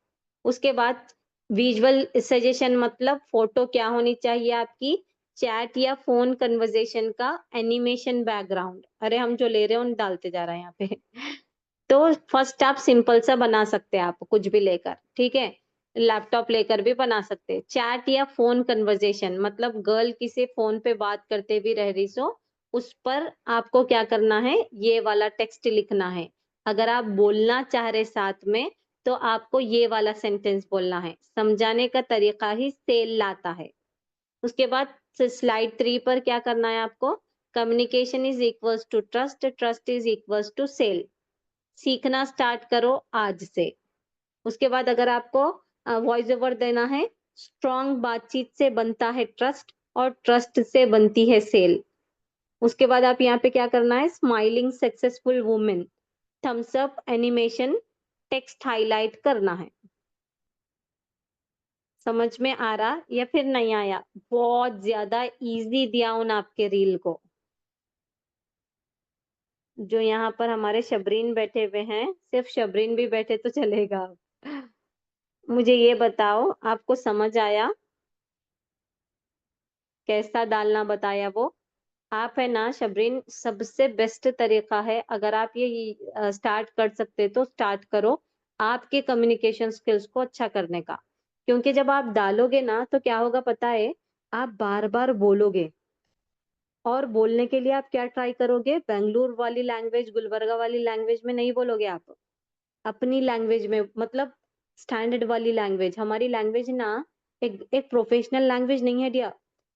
उसके बाद विजुअल सजेशन मतलब फोटो क्या होनी चाहिए आपकी, चैट या फोन कन्वर्सेशन का एनिमेशन बैकग्राउंड, अरे हम जो ले रहे हैं उन डालते जा रहे हैं यहाँ पे तो फर्स्ट आप सिंपल सा बना सकते हैं, आप कुछ भी लेकर, ठीक है, लैपटॉप लेकर भी बना सकते हैं। चैट या फोन कन्वर्सेशन मतलब गर्ल किसी फोन पे बात करते भी रह रही सो, उस पर आपको क्या करना है, ये वाला टेक्स्ट लिखना है। अगर आप बोलना चाह रहे साथ में तो आपको ये वाला सेंटेंस बोलना है, समझाने का तरीका ही सेल लाता है। उसके बाद स्लाइड 3 पर क्या करना है आपको, communication is equals to trust, trust is equals to sale. सीखना स्टार्ट करो आज से। उसके बाद अगर आपको वॉइस ओवर देना है, स्ट्रॉन्ग बातचीत से बनता है ट्रस्ट और ट्रस्ट से बनती है सेल। उसके बाद आप यहाँ पे क्या करना है, smiling successful women, thumbs up animation, text highlight करना है। समझ में आ रहा या फिर नहीं आया, बहुत ज्यादा इजी दिया हूं ना आपके रील को। जो यहाँ पर हमारे शबरीन बैठे हुए हैं, सिर्फ शबरीन भी बैठे तो चलेगा। मुझे ये बताओ आपको समझ आया, कैसा डालना बताया वो। आप है ना शबरीन, सबसे बेस्ट तरीका है, अगर आप ये स्टार्ट कर सकते तो स्टार्ट करो, आपके कम्युनिकेशन स्किल्स को अच्छा करने का। क्योंकि जब आप डालोगे ना तो क्या होगा पता है, आप बार बार बोलोगे, और बोलने के लिए आप क्या ट्राई करोगे, बेंगलुरु वाली लैंग्वेज, गुलबर्गा वाली लैंग्वेज में नहीं बोलोगे आप, अपनी लैंग्वेज में, मतलब स्टैंडर्ड वाली लैंग्वेज। हमारी लैंग्वेज ना एक एक प्रोफेशनल लैंग्वेज नहीं है डियर।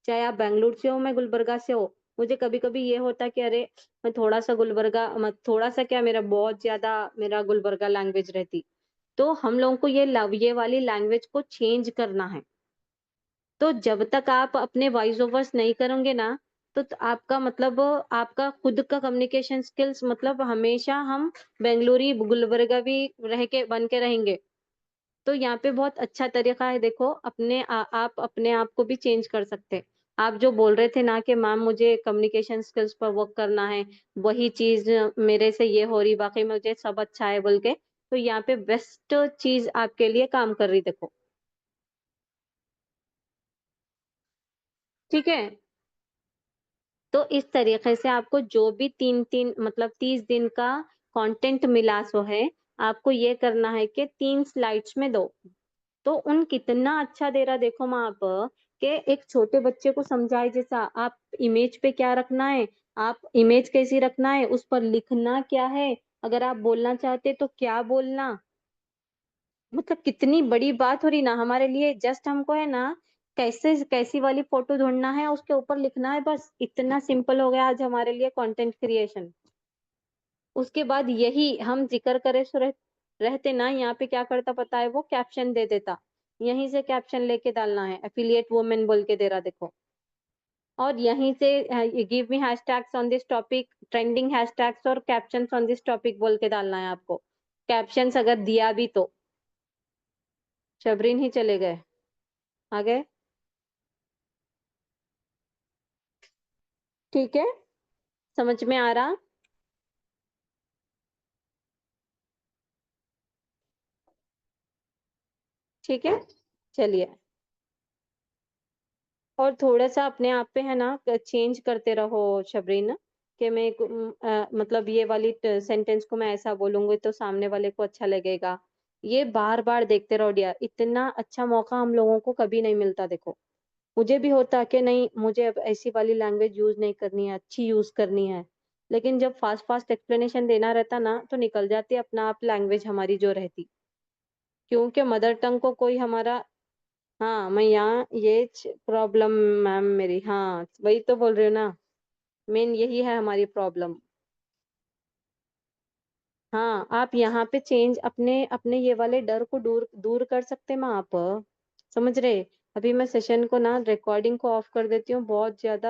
चाहे आप बेंगलुरु से हो, मैं गुलबर्गा से हो, मुझे कभी कभी ये होता कि अरे मैं थोड़ा सा गुलबर्गा, मत थोड़ा सा क्या, मेरा बहुत ज्यादा मेरा गुलबर्गा लैंग्वेज रहती। तो हम लोगों को ये वाली लैंग्वेज को चेंज करना है। तो जब तक आप अपने वॉइस ओवर्स नहीं करोगे ना, तो आपका मतलब आपका खुद का कम्युनिकेशन स्किल्स मतलब हमेशा हम बेंगलुरी गुलबर्गा भी रह के बन के रहेंगे। तो यहाँ पे बहुत अच्छा तरीका है, देखो अपने आप अपने आप को भी चेंज कर सकते हैं। आप जो बोल रहे थे ना कि मैम मुझे कम्युनिकेशन स्किल्स पर वर्क करना है, वही चीज़ मेरे से ये हो रही, बाकी मुझे सब अच्छा है बोल के, तो यहाँ पे बेस्ट चीज़ आपके लिए काम कर रही देखो, ठीक है? तो इस तरीके से आपको जो भी 3-3 मतलब 30 दिन का कंटेंट मिला सो है, आपको ये करना है कि 3 स्लाइड्स में दो। तो उन कितना अच्छा दे रहा देखो माँ आप कि एक छोटे बच्चे को समझाए जैसा आप इमेज पे क्या रखना है, आप इमेज कैसी रखना है, उस पर लिखना क्या है, अगर आप बोलना चाहते तो क्या बोलना, मतलब कितनी बड़ी बात हो रही ना हमारे लिए, जस्ट हमको है ना कैसे कैसी वाली फोटो ढूंढना है उसके ऊपर लिखना है, बस इतना सिंपल हो गया आज हमारे लिए कंटेंट क्रिएशन। उसके बाद यही हम जिक्र करे सो रहते ना, यहाँ पे क्या करता पता है, वो कैप्शन दे देता, यहीं से कैप्शन लेके डालना है, एफिलिएट वुमेन बोल के दे रहा देखो, और यहीं से give me hashtags on this topic, trending hashtags और कैप्शंस ऑन दिस टॉपिक बोल के डालना है आपको, कैप्शंस अगर दिया भी तो। शबरीन ही चले गए, आ गए, ठीक है, समझ में आ रहा, ठीक है, चलिए। और थोड़ा-सा अपने आप पे है ना चेंज करते रहो शबरीन, कि मैं मतलब ये वाली सेंटेंस को मैं ऐसा बोलूंगी तो सामने वाले को अच्छा लगेगा। ये बार-बार देखते रहो डियर, इतना अच्छा मौका हम लोगों को कभी नहीं मिलता देखो। मुझे भी होता कि नहीं मुझे अब ऐसी वाली लैंग्वेज यूज़ नहीं करनी है, अच्छी यूज़ करनी है। लेकिन जब फास्ट-फास्ट एक्सप्लेनेशन देना रहता ना तो निकल जाती अपना आप लैंग्वेज हमारी जो रहती। क्योंकि मदर टंग को कोई हमारा, हाँ, मैं यहाँ ये प्रॉब्लम मैम मेरी, हाँ वही तो बोल रही हूँ ना, मेन यही है हमारी प्रॉब्लम। हाँ, आप यहाँ पे चेंज अपने अपने ये वाले डर को दूर दूर कर सकते हैं आप, समझ रहे। अभी मैं सेशन को ना रिकॉर्डिंग को ऑफ कर देती हूँ, बहुत ज्यादा